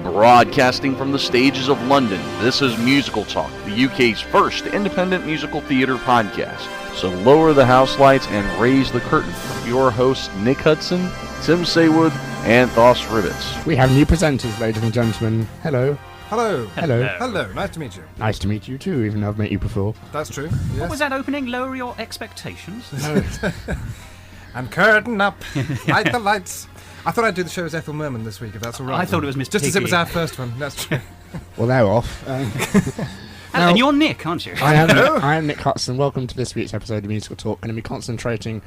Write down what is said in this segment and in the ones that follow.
Broadcasting from the stages of London, this is Musical Talk, the UK's first independent musical theatre podcast. So lower the house lights and raise the curtain. Your hosts Nick Hudson, Tim Saywood, and Thos Ribbits. We have new presenters, ladies and gentlemen. Hello. Hello. Hello. Hello. Nice to meet you. Nice to meet you too, even though I've met you before. That's true. Yes. What was that opening? Lower your expectations? And curtain up. Light the lights. I thought I'd do the show as Ethel Merman this week, if that's all right. I thought it was Mr. Just as it was Piggy. our first one. That's true. Well, they're off. And you're Nick, aren't you? I am Nick Hudson. Welcome to this week's episode of Musical Talk. Going to be concentrating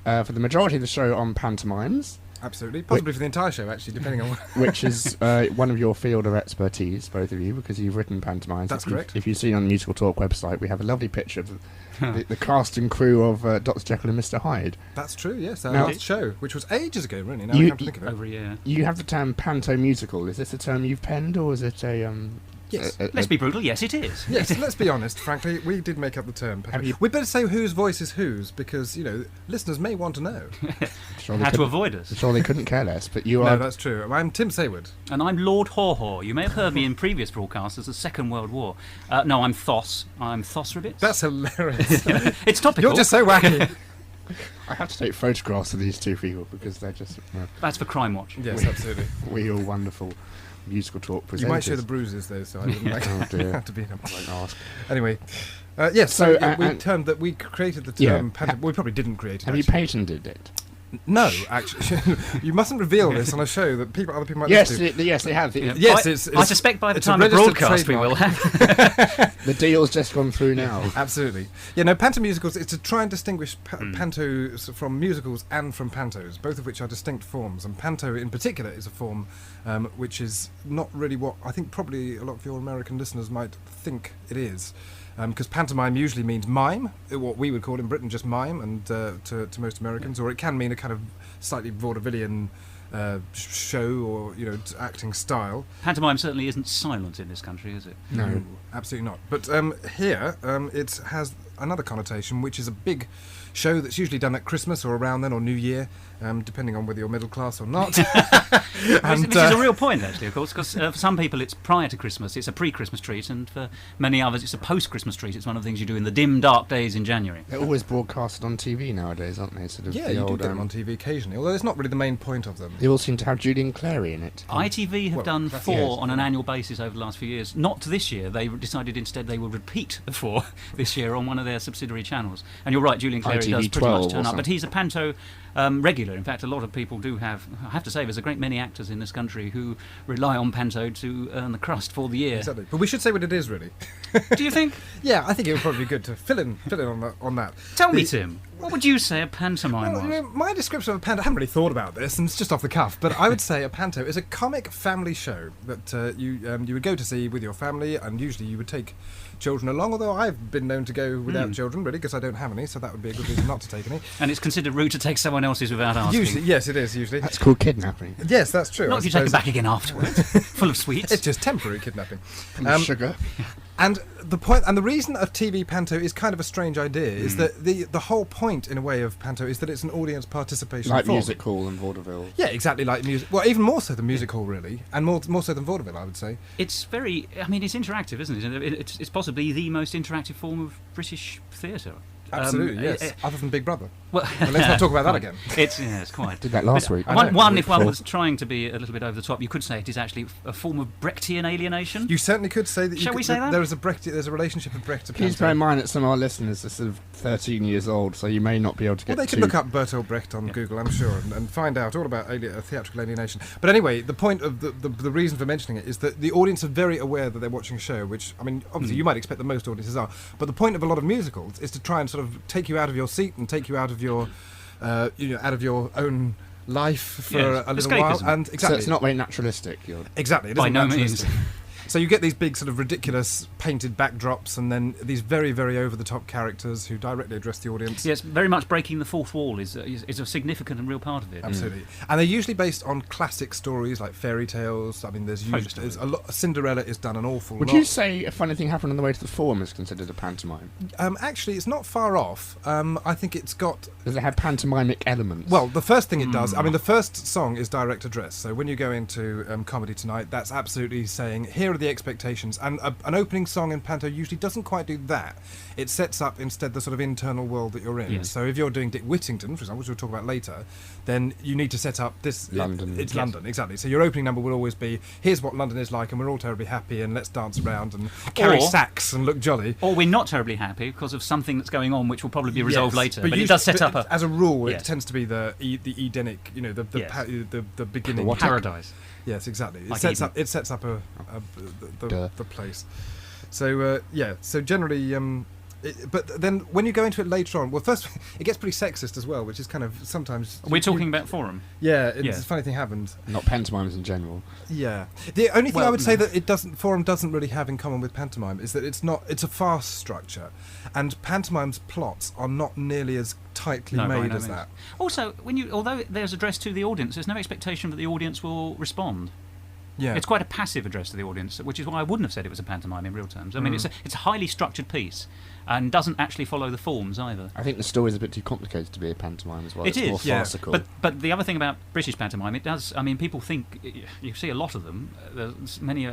for the majority of the show on pantomimes. Absolutely. Possibly for the entire show, actually, depending on what... Which is one of your field of expertise, both of you, because you've written pantomimes. That's correct. If you've seen on the Musical Talk website, we have a lovely picture of the cast and crew of Dr. Jekyll and Mr. Hyde. That's true, yes. Our Now- last show, which was ages ago, really, now I come to think of it. Over a year. You have the term panto musical. Is this a term you've penned, or is it a... Yes. Let's be brutal. Yes, it is. Yes, let's be honest, frankly, we did make up the term. We better say whose voice is whose, because, you know, listeners may want to know. Sure they How to couldn't- avoid us. Sure they couldn't care less, but you No, are... that's true. I'm Tim Saywood. And I'm Lord Haw-Haw. You may have heard me in previous broadcasts as the Second World War. No, I'm Thos. I'm Thos Ribbits. That's hilarious. It's topical. You're just so wacky. I have to take photographs of these two people because they're just That's for Crime Watch. Yes, absolutely. real wonderful musical talk presenters. You might show the bruises, though, so I wouldn't like Oh, dear. have to be them. I won't ask. Anyway, yes. So, So, we created the Yeah. term. We probably didn't create it. Have you actually. patented it? No, actually, you mustn't reveal this on a show that other people might Yes, listen to. yes, they have. Yeah. Yes, I suspect by the it's a time of registered broadcast we will trademark. have. The deal's just gone through now. Absolutely. Yeah, no, panto musicals, it's to try and distinguish pantos from musicals and from pantos, both of which are distinct forms. And panto in particular is a form which is not really what I think probably a lot of your American listeners might think it is. Because pantomime usually means mime, what we would call in Britain just mime, and to most Americans, or it can mean a kind of slightly vaudevillian show or acting style. Pantomime certainly isn't silent in this country, is it? No. Absolutely not. But here it has another connotation, which is a big show that's usually done at Christmas or around then, or New Year, depending on whether you're middle class or not. Which is a real point, actually, of course, because for some people it's prior to Christmas, it's a pre-Christmas treat, and for many others it's a post-Christmas treat. It's one of the things you do in the dim, dark days in January. They're always broadcasted on TV nowadays, aren't they? Sort of Yeah, the you do old, get them on TV occasionally, although it's not really the main point of them. They all seem to have Julian Clary in it. ITV have Well, done that's- 4 yes. on an annual basis over the last few years. Not this year. They decided instead they would repeat the 4 this year on one of their subsidiary channels. And you're right, Julian Clary ITV does pretty 12 much turn or up. But something. he's a panto regular. In fact, a lot of people do have... I have to say, there's a great many actors in this country who rely on panto to earn the crust for the year. Exactly. But we should say what it is, really. Do you think? Yeah, I think it would probably be good to fill in on that. Tell me, Tim, what would you say a pantomime Well, was? my description of a panto, I haven't really thought about this, and it's just off the cuff, but I would say a panto is a comic family show that you would go to see with your family, and usually you would take children along, although I've been known to go without children, really, because I don't have any, so that would be a good reason not to take any. And it's considered rude to take someone else's without asking. Usually, yes, it is, usually. That's called kidnapping. Yes, that's true. Not I if you take it suppose. back again afterwards, full of sweets. It's just temporary kidnapping. Sugar. And the point, and the reason of TV panto is kind of a strange idea, is that the whole point, in a way, of panto is that it's an audience participation Like form. music hall and vaudeville. Yeah, exactly like music. Well, even more so than music hall, really, and more so than vaudeville, I would say. It's very... I mean, it's interactive, isn't it? It's possibly the most interactive form of British theatre. Absolutely, yes. Other than Big Brother. Well, But let's not talk about that again. It's quite. Did that last week. One, if one Before. was trying to be a little bit over the top, you could say it is actually a form of Brechtian alienation. You certainly could say that. Shall we say that? There's a relationship of Brecht to Please panto. bear in mind that some of our listeners are sort of 13 years old, so you may not be able to get Well, they to... could look up Bertolt Brecht on Google, I'm sure, and find out all about theatrical alienation. But anyway, the point of the reason for mentioning it is that the audience are very aware that they're watching a show, which, I mean, obviously you might expect that most audiences are, but the point of a lot of musicals is to try and sort of take you out of your seat and take you out of your, out of your own life for Yes, a little while. escapism. And So exactly, it's not very naturalistic. exactly. It By isn't no naturalistic. means. So you get these big sort of ridiculous painted backdrops, and then these very, very over-the-top characters who directly address the audience. Yes, very much breaking the fourth wall is a significant and real part of it. Absolutely. And they're usually based on classic stories like fairy tales. I mean, there's a lot. Cinderella is done an awful lot. Would you say a funny thing happened on the way to the Forum is considered a pantomime? Actually, it's not far off. I think it's got... Does it have pantomimic elements? Well, the first thing it does, I mean, the first song is direct address. So when you go into Comedy Tonight, that's absolutely saying, here are the expectations. And an opening song in panto usually doesn't quite do that. It sets up instead the sort of internal world that you're in. Yes. So if you're doing Dick Whittington, for example, which we'll talk about later, then you need to set up this... London. It's London, exactly. So your opening number will always be, here's what London is like, and we're all terribly happy, and let's dance around and carry sacks and look jolly. Or we're not terribly happy because of something that's going on which will probably be resolved later. But it usually, does set up as a rule, Yes. it tends to be the Edenic, the beginning. paradise. Yes, exactly. Like It sets up the place. So so generally, but then when you go into it later on, well, first it gets pretty sexist as well, which is kind of sometimes. We're talking about Forum. Yeah, it's a funny thing happened. Not pantomimes in general. Yeah, the only thing I would say that Forum doesn't really have in common with pantomime is that it's a farce structure, and pantomime's plots are not nearly as tightly made as that. Also, although there's address to the audience, there's no expectation that the audience will respond. Yeah, It's quite a passive address to the audience, which is why I wouldn't have said it was a pantomime in real terms. I mean, it's a highly structured piece, and doesn't actually follow the forms either. I think the story's a bit too complicated to be a pantomime as well. It's more yeah. farcical. But the other thing about British pantomime, it does. I mean, people think you see a lot of them. There's many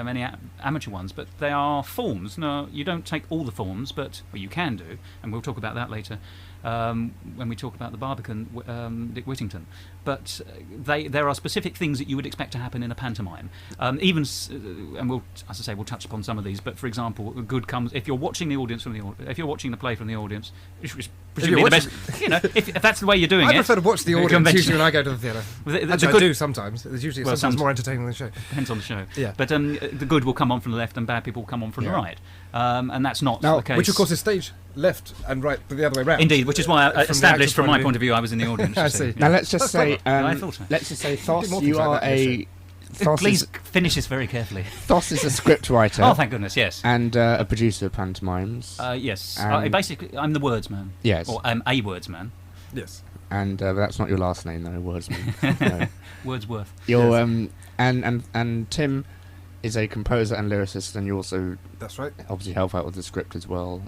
amateur ones, but they are forms. No, you don't take all the forms, but you can do, and we'll talk about that later when we talk about the Barbican Dick Whittington. But there are specific things that you would expect to happen in a pantomime. And we'll, as I say, we'll touch upon some of these. But for example, good comes if you're watching the audience if you're watching the play from the audience. Which presumably the best, if that's the way you're doing I it. prefer to watch the audience usually when I go to the theatre. I do sometimes. It's usually sometimes more entertaining than the show. Depends on the show. Yeah. But the good will come on from the left and bad people will come on from the right. And that's not the case. Which of course is stage left and right, but the other way round. Indeed, which is why I established from my point of view view I was in the audience. I see. Now let's just say, I thought so. let's just say, Thos, more you things like are that Thos Please finish this very carefully. Thos is a script writer. Oh, thank goodness, yes. And a producer of pantomimes. Yes. And- Basically, I'm the wordsman. Yes. Or I'm a wordsman. Yes. And that's not your last name, though, Wordsman. No. Wordsworth. You're and Tim is a composer and lyricist, and you also That's right. obviously help out with the script as well.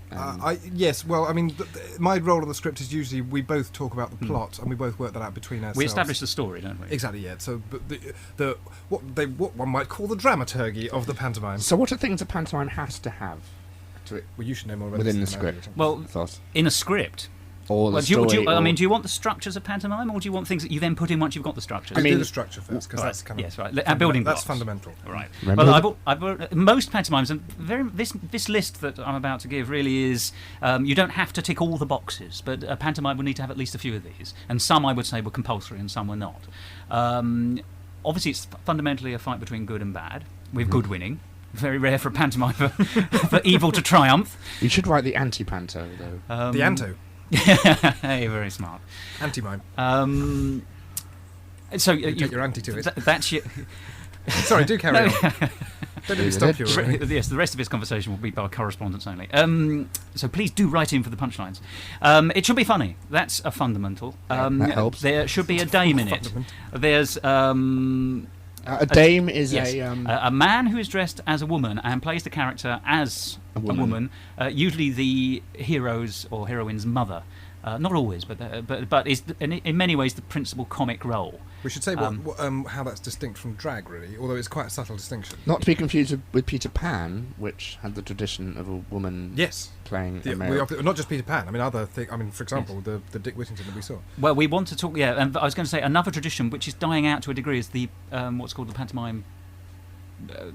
Yes, well, I mean, my role on the script is usually we both talk about the plot and we both work that out between ourselves. We establish the story, don't we? Exactly, yeah. So, but what one might call the dramaturgy of the pantomime. So, what are things a pantomime has to have Well, you should know more about within the this than I do. script? Well, Thos? in a script. Or the Well, story? do you want the structures of pantomime, or do you want things that you then put in once you've got the structures? I mean- do the structure first because that's kind of yes, right. Our building blocks. That's fundamental. Right. Remember Well, most pantomimes, and this list that I'm about to give really is, you don't have to tick all the boxes, but a pantomime will need to have at least a few of these, and some I would say were compulsory and some were not. Obviously, it's fundamentally a fight between good and bad, with good winning. Very rare for a pantomime for evil to triumph. You should write the anti-panto, though. The anto. Hey, very smart. Anti-mime. So You take your anti to it. that's your. Sorry, do carry on. Don't let me stop you. Really. Yes, the rest of this conversation will be by correspondence only. So please do write in for the punchlines. It should be funny. That's a fundamental. That helps. There should be a dame in it. There's A dame is yes, a man who is dressed as a woman and plays the character as a woman. Usually the hero's or heroine's mother. Not always, but is in many ways the principal comic role. We should say how that's distinct from drag, really, although it's quite a subtle distinction. Not to be confused with Peter Pan, which had the tradition of a woman playing a male. Not just Peter Pan. I mean, other things. I mean, for example, the Dick Whittington that we saw. Well, we want to talk. Yeah, and I was going to say another tradition which is dying out to a degree is the what's called the pantomime.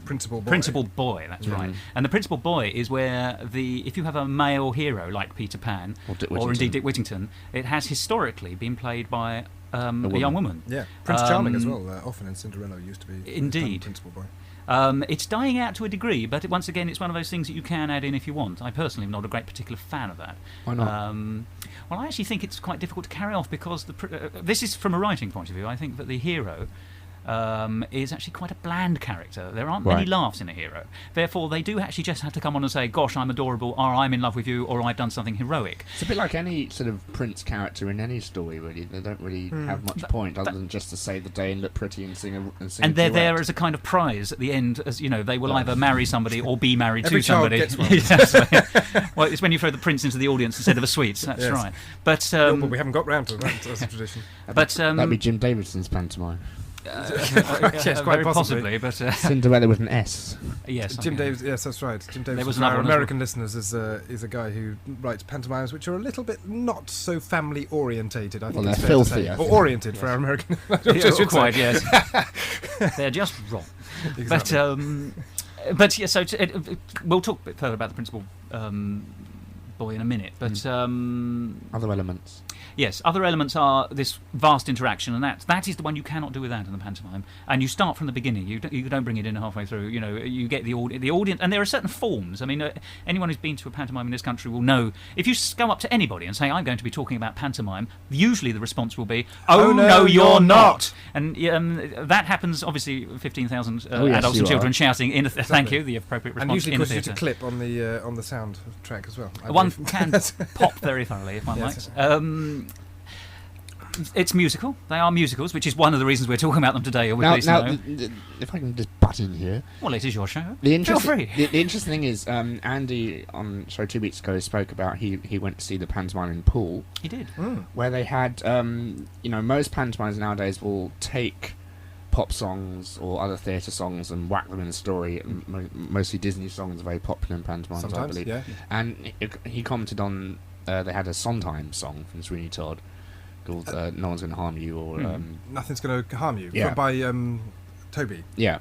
Principal boy, that's right. And the principal boy is where if you have a male hero like Peter Pan or indeed Dick Whittington, it has historically been played by a young woman. Yeah, Prince Charming as well. Often in Cinderella used to be indeed principal boy. It's dying out to a degree, but once again, it's one of those things that you can add in if you want. I personally am not a great particular fan of that. Why not? Well, I actually think it's quite difficult to carry off because this is from a writing point of view. I think that the hero is actually quite a bland character. There aren't many laughs in a hero. Therefore, they do actually just have to come on and say, gosh, I'm adorable, or I'm in love with you, or I've done something heroic. It's a bit like any sort of Prince character in any story, really. They don't really have much point other than just to save the day and look pretty and sing and they're there as a kind of prize at the end, as you know, they will either marry somebody or be married Every to somebody. Gets one. Well, it's when you throw the prince into the audience instead of a sweets. That's Yes. right. But Well, we haven't got round to that as a tradition. That'd be Jim Davidson's pantomime. Yes, quite very possibly. But Cinderella with an S. yes, Jim okay. Davis, yes, that's right. Jim Davis, was for our another one as American listeners, is a guy who writes pantomimes which are a little bit not so family orientated. I think Well, it's they're fair to filthy, say. I Or think. oriented for our American. Yeah, not quite, yes. They're just wrong. Exactly. But yeah, so we'll talk a bit further about the principal boy in a minute. But Other elements. yes, other elements are this vast interaction, and that is the one you cannot do without in the pantomime. And you start from the beginning. You don't bring it in halfway through. You know, you get the audience, and there are certain forms. I mean, anyone who's been to a pantomime in this country will know. If you go up to anybody and say, "I'm going to be talking about pantomime," usually the response will be, "Oh no, you're not." And that happens. Obviously, 15,000 yes, adults you and children are. shouting. Thank you, the appropriate response And usually in the causes you to theatre. clip on the sound track as well. I One believe. can pop very thoroughly if one Yes. likes. It's musical. They are musicals, which is one of the reasons we're talking about them today. Now, Now, if I can just butt in here. well, it is your show. The Feel interesting, free. the interesting thing is, Andy on show 2 weeks ago spoke about he went to see the pantomime in Poole, He did. where they had, most pantomimes nowadays will take pop songs or other theatre songs and whack them in a story. Mostly Disney songs are very popular in pantomimes, I Sometimes, believe. yeah. And he commented on they had a Sondheim song from Sweeney Todd called "No One's Gonna Harm You," or Nothing's going to harm you. Yeah. By Toby. yeah,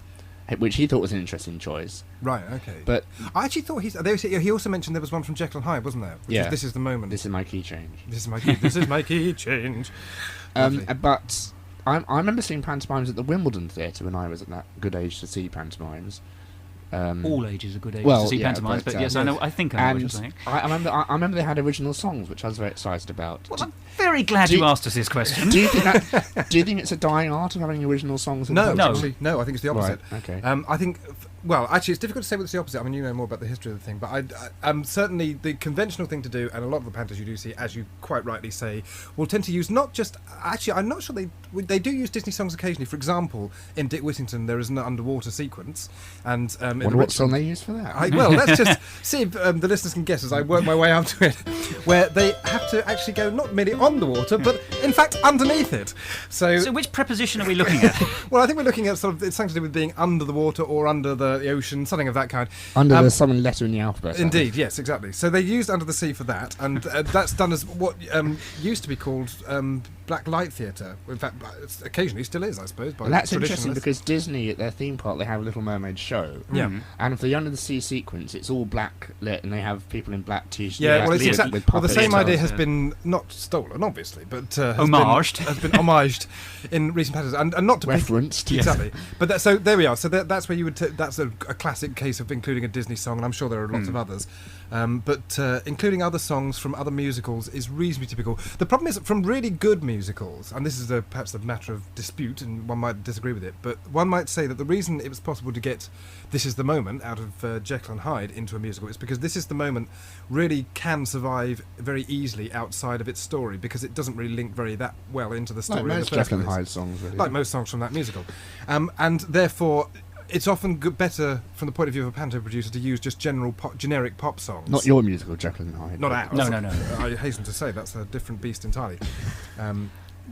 which he thought was an interesting choice. Right. Okay. But I actually thought he also mentioned there was one from Jekyll and Hyde, wasn't there? Which Yeah. is, this is the moment. this is my key change. This is my key. This is my key change. Lovely. But I remember seeing pantomimes at the Wimbledon Theatre when I was at that good age to see pantomimes. All ages are good ages well, to see yeah, pantomimes, but, but yes, yes. I think I know what you're And saying. I remember they had original songs, which I was very excited about. Well, I'm very glad do you you- asked us this question. Do you think it's a dying art of having original songs? In No, the No. actually, no. I think it's the opposite. Right, okay. I think, well, actually, it's difficult to say what's the opposite. I mean, you know more about the history of the thing, but certainly the conventional thing to do, and a lot of the pantos you do see, as you quite rightly say, will tend to use not just. Actually, I'm not sure they do use Disney songs occasionally. For example, in Dick Whittington, there is an underwater sequence, and in Wonder the what Richmond- song they use for that? well, let's just see if the listeners can guess as I work my way up to it, where they have to actually go not merely on the water, but in fact underneath it. So which preposition are we looking at? Well, I think we're looking at sort of it's something to do with being under the water or under the ocean, something of that kind. Under the southern letter in the alphabet. Indeed, yes, exactly. So they used Under the Sea for that, and that's done as what used to be called black light theatre. In fact, occasionally still is, I suppose. By Well, that's interesting traditionalists. because Disney, at their theme park, they have a Little Mermaid show. Yeah. And for the Under the Sea sequence, it's all black lit, and they have people in black t-shirts. Yeah, well, it's Yeah, exactly. with Well, the puppets. same idea Yeah. has been not stolen, obviously, but has Homaged. has been homaged in recent patterns, and not to pick- Referenced. Exactly. But so there we are. So that's where you would. That's a classic case of including a Disney song, and I'm sure there are lots of others. But including other songs from other musicals is reasonably typical. The problem is from really good musicals, and this is perhaps a matter of dispute, and one might disagree with it, but one might say that the reason it was possible to get This Is the Moment out of Jekyll and Hyde into a musical is because This Is the Moment really can survive very easily outside of its story, because it doesn't really link that well into the story. Like in most the first Jekyll and place. Hyde songs, really. Like most songs from that musical. And therefore, it's often better from the point of view of a panto producer to use just generic pop songs. Not your musical, Jekyll and Hyde. Not ours. No. I hasten to say that's a different beast entirely.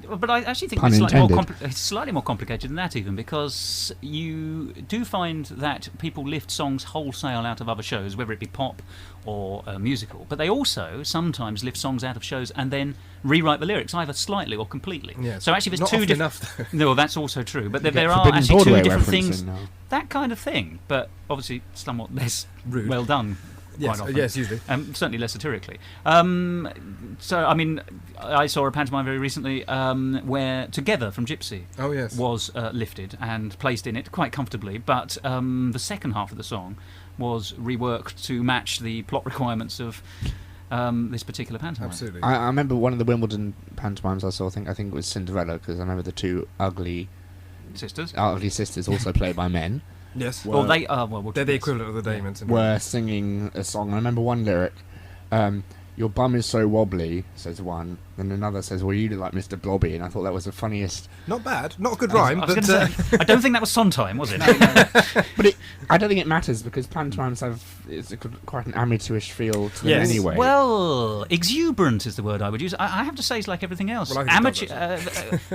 But I actually think Pun it's slightly intended. it's slightly more complicated than that, even, because you do find that people lift songs wholesale out of other shows, whether it be pop or musical. But they also sometimes lift songs out of shows and then rewrite the lyrics, either slightly or completely. Yes. So actually, there's Not two often different. enough, though. No, that's also true. But there get are Forbidden actually two Broadway different reference things. in now. That kind of thing, but obviously somewhat less Rude. well done. Yes, quite often. yes, usually. Certainly less satirically. So, I mean, I saw a pantomime very recently where Together from Gypsy Oh, yes. was lifted and placed in it quite comfortably, but the second half of the song was reworked to match the plot requirements of this particular pantomime. Absolutely. I remember one of the Wimbledon pantomimes I saw. I think it was Cinderella, because I remember the two ugly sisters. Our ugly sisters, also played by men, Yes. Well, they are. Well, They're the equivalent of the Damons. were singing a song. I remember one lyric. Your bum is so wobbly, says one. Then another says, well, you look like Mr. Blobby. And I thought that was the funniest. Not bad. Not a good rhyme, I was but going to say, I don't think that was Sondheim, was it? But I don't think it matters because pantomimes have quite an amateurish feel to them Yes. anyway. Well, exuberant is the word I would use. I have to say it's like everything else. Well, I think Amateur.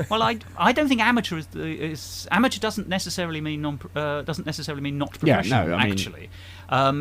it Well, I don't think amateur is amateur doesn't necessarily mean not professional. no, I mean- actually,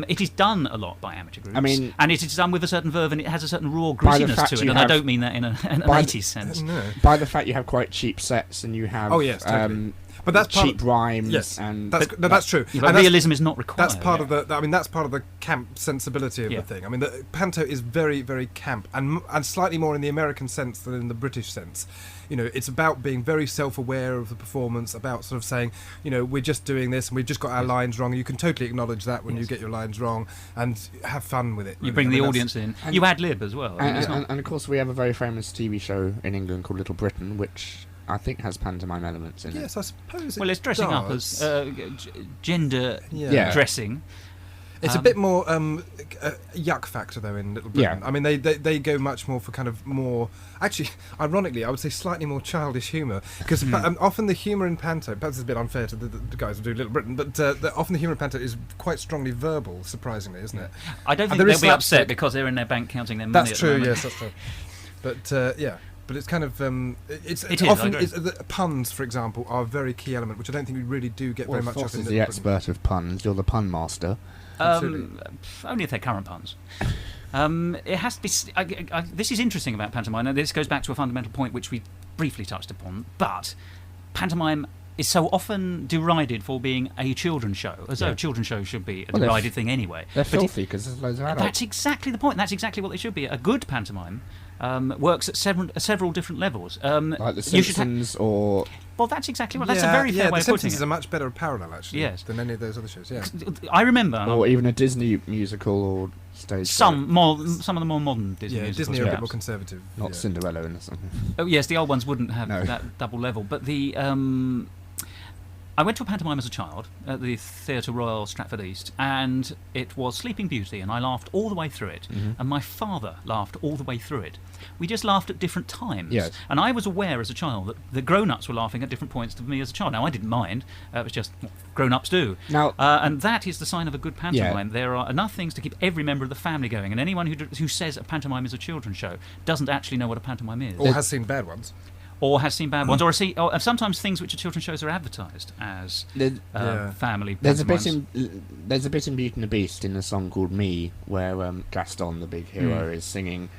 it is done a lot by amateur groups. I mean- and it is done with a certain verve, and it has a certain raw By the grittiness fact to it. you And I have- don't mean that in an by 80s sense. no. by the fact you have quite cheap sets and you have Oh, yes, totally. But that's part cheap rhymes Yes, and that's true. But And that's- realism is not required. That's part of the. I mean, that's part of the camp sensibility of Yeah. the thing. I mean, the panto is very, very camp, and slightly more in the American sense than in the British sense. You know, it's about being very self-aware of the performance, about sort of saying, you know, we're just doing this and we've just got our lines wrong. You can totally acknowledge that when you get your lines wrong, and have fun with it. You really. bring I the mean, audience in. and- You ad lib as well. I mean, it's not- and of course we have a very famous TV show in England called Little Britain, which I think has pantomime elements in Yes, I suppose. well, it's dressing up as gender Yeah. dressing. It's a bit more yuck factor though in Little Britain. Yeah. I mean, they go much more for kind of more. Actually, ironically, I would say slightly more childish humour because often the humour in panto. Perhaps it's a bit unfair to the guys who do Little Britain, but often the humour in panto is quite strongly verbal. Surprisingly, isn't it? I don't think there they'll is be upset slapstick. because they're in their bank counting their money. That's at true. the moment. Yes, that's true. But yeah. But it's kind of it's It is, often I agree. the puns, for example, are a very key element, which I don't think we really do get very much Thos of in is Little the Britain. expert of puns. You're the pun master. Absolutely. Only if they're current puns. It has to be. This is interesting about pantomime. And this goes back to a fundamental point which we briefly touched upon. But pantomime is so often derided for being a children's show, as though Yeah. a children's show should be a Well, they're derided thing anyway. They're But filthy because there's loads of adults. that's exactly the point. That's exactly what they should be. A good pantomime works at several different levels. Like the you should Simpsons or... well, that's exactly right. That's a very fair way The of putting Simpsons is it. a much better parallel, actually, Yes. than any of those other shows. Yeah. I remember Or even a Disney musical or stage some show. of the more modern Disney Yeah, musicals, Disney are a bit perhaps. more conservative. Not yeah. Cinderella or something. Oh yes, the old ones wouldn't have No. that double level. But the I went to a pantomime as a child at the Theatre Royal Stratford East, and it was Sleeping Beauty, and I laughed all the way through it, and my father laughed all the way through it. We just laughed at different times, Yes. and I was aware as a child that the grown-ups were laughing at different points to me as a child. Now I didn't mind; it was just what grown-ups do. Now- and that is the sign of a good pantomime. There are enough things to keep every member of the family going, and anyone who says a pantomime is a children's show doesn't actually know what a pantomime is. Or has seen bad ones. Or has seen bad ones, or sometimes things which are children's shows are advertised as Yeah. family. There's a bit pantomimes. there's a bit in Beauty and the Beast in a song called Me, where Gaston, the big hero, is singing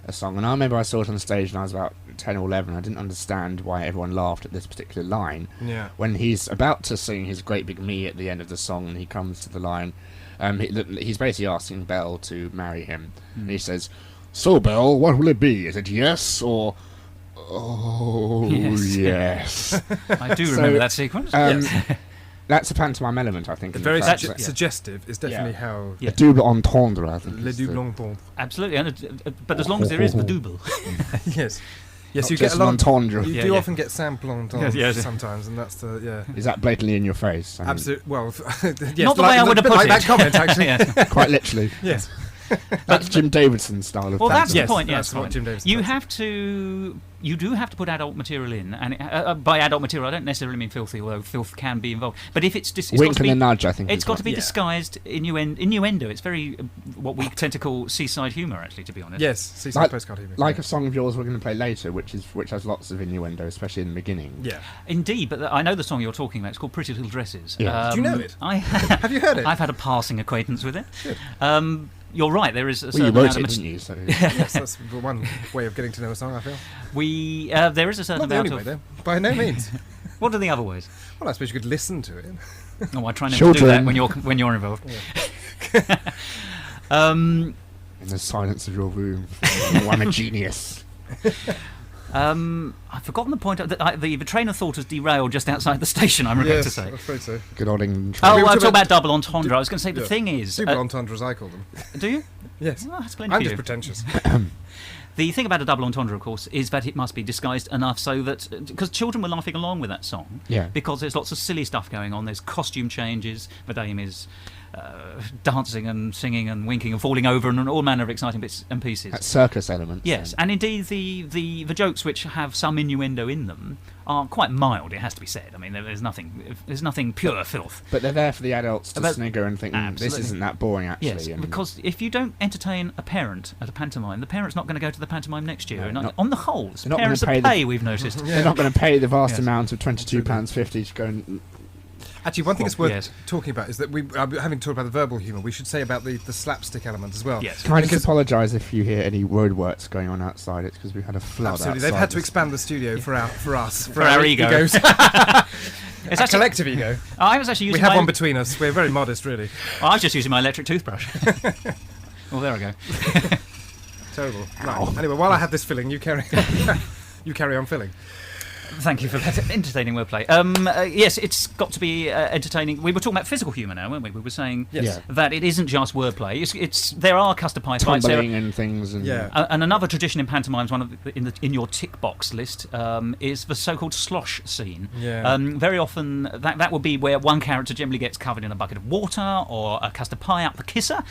a song. And I remember I saw it on stage when I was about 10 or 11. I didn't understand why everyone laughed at this particular line. Yeah. When he's about to sing his great big Me at the end of the song, and he comes to the line, he's basically asking Belle to marry him. And he says, "So, Belle, what will it be? Is it yes or... Oh, Yes. yes." I do So, remember that sequence. That's a pantomime element, I think. in the Very fact sugge- that- suggestive is definitely how. Yeah. A double entendre, I think. Le is double the- entendre. Absolutely, but as long as there is the double. Yes. Yes, Not you get just a lot. an entendre. You Yeah, do yeah. often get sample entendre Yes, yes. sometimes, and that's the Is that blatantly in your face? I mean, absolute. Well, yes, Not the way I would have bit put like it. that comment actually. Yeah. quite literally. Yes. That's Jim Davidson's style of Well, that's pantomime. the point. that's Yes, what fine. Jim Davidson You does. have to. You do have to put adult material in, and by adult material, I don't necessarily mean filthy, although filth can be involved. But if it's just Wink and a nudge, I think. it's is got what- to be Yeah. disguised innuendo. It's very what we tend to call seaside humour, actually, to be honest. Yes, seaside postcard humor. like yeah. a song of yours we're going to play later, which has lots of innuendo, especially in the beginning. Yeah. Indeed, but I know the song you're talking about. It's called "Pretty Little Dresses." Yeah. Do you know it? I Have you heard it? I've had a passing acquaintance with it. You're right. There is a Well, certain you amount wrote of it, didn't you? So Yes, that's the one way of getting to know a song. I feel. there is a certain Not the amount only way, of. though. By no means. What are the other ways? Well, I suppose you could listen to it. Oh, I try never to do that Children. when you're involved. in the silence of your room, I'm a genius. I've forgotten the point. The train of thought has derailed just outside the station. I'm regret to say. I'm afraid so. Good old England. Oh, We were I talking talk about double entendre. I was going to say the Yeah. thing is, Double entendres, I call them. do you? Yes. Well, that's plenty I'm for just you. pretentious. The thing about a double entendre, of course, is that it must be disguised enough so that... Because children were laughing along with that song. Yeah. Because there's lots of silly stuff going on. There's costume changes. The dame is dancing and singing and winking and falling over and all manner of exciting bits and pieces. That circus element. Yes, and indeed the jokes which have some innuendo in them are quite mild, it has to be said. I mean, there's nothing pure filth. But they're there for the adults to snigger and think, this Absolutely. isn't that boring, actually. Yes, and because if you don't entertain a parent at a pantomime, the parent's not going to go to the pantomime next year. No, on the whole, it's they're not parents gonna that pay pay, we've noticed. they're not going to pay the vast Yes. amount of £22.50 to go and... Actually, one thing that's worth yes. talking about is that having talked about the verbal humour, we should say about the slapstick element as well. Yes. Can I just apologise if you hear any roadworks going on outside? It's because we've had a flood Absolutely, outside they've had to this- expand the studio for us, for our ego. egos. It's Our actually, collective ego. I was actually We using have my, one between us. We're very modest, really. I was just using my electric toothbrush. Well, there I go. Terrible. Right. Anyway, while I have this filling, you carry on filling. Thank you for that entertaining wordplay. Yes, it's got to be entertaining. We were talking about physical humour now, weren't we? We were saying Yes. that it isn't just wordplay. There are custard pie fights. tumbling and things. And Yeah. And another tradition in pantomimes, one of in your tick box list, is the so-called slosh scene. Yeah. Very often that would be where one character generally gets covered in a bucket of water or a custard pie up the kisser,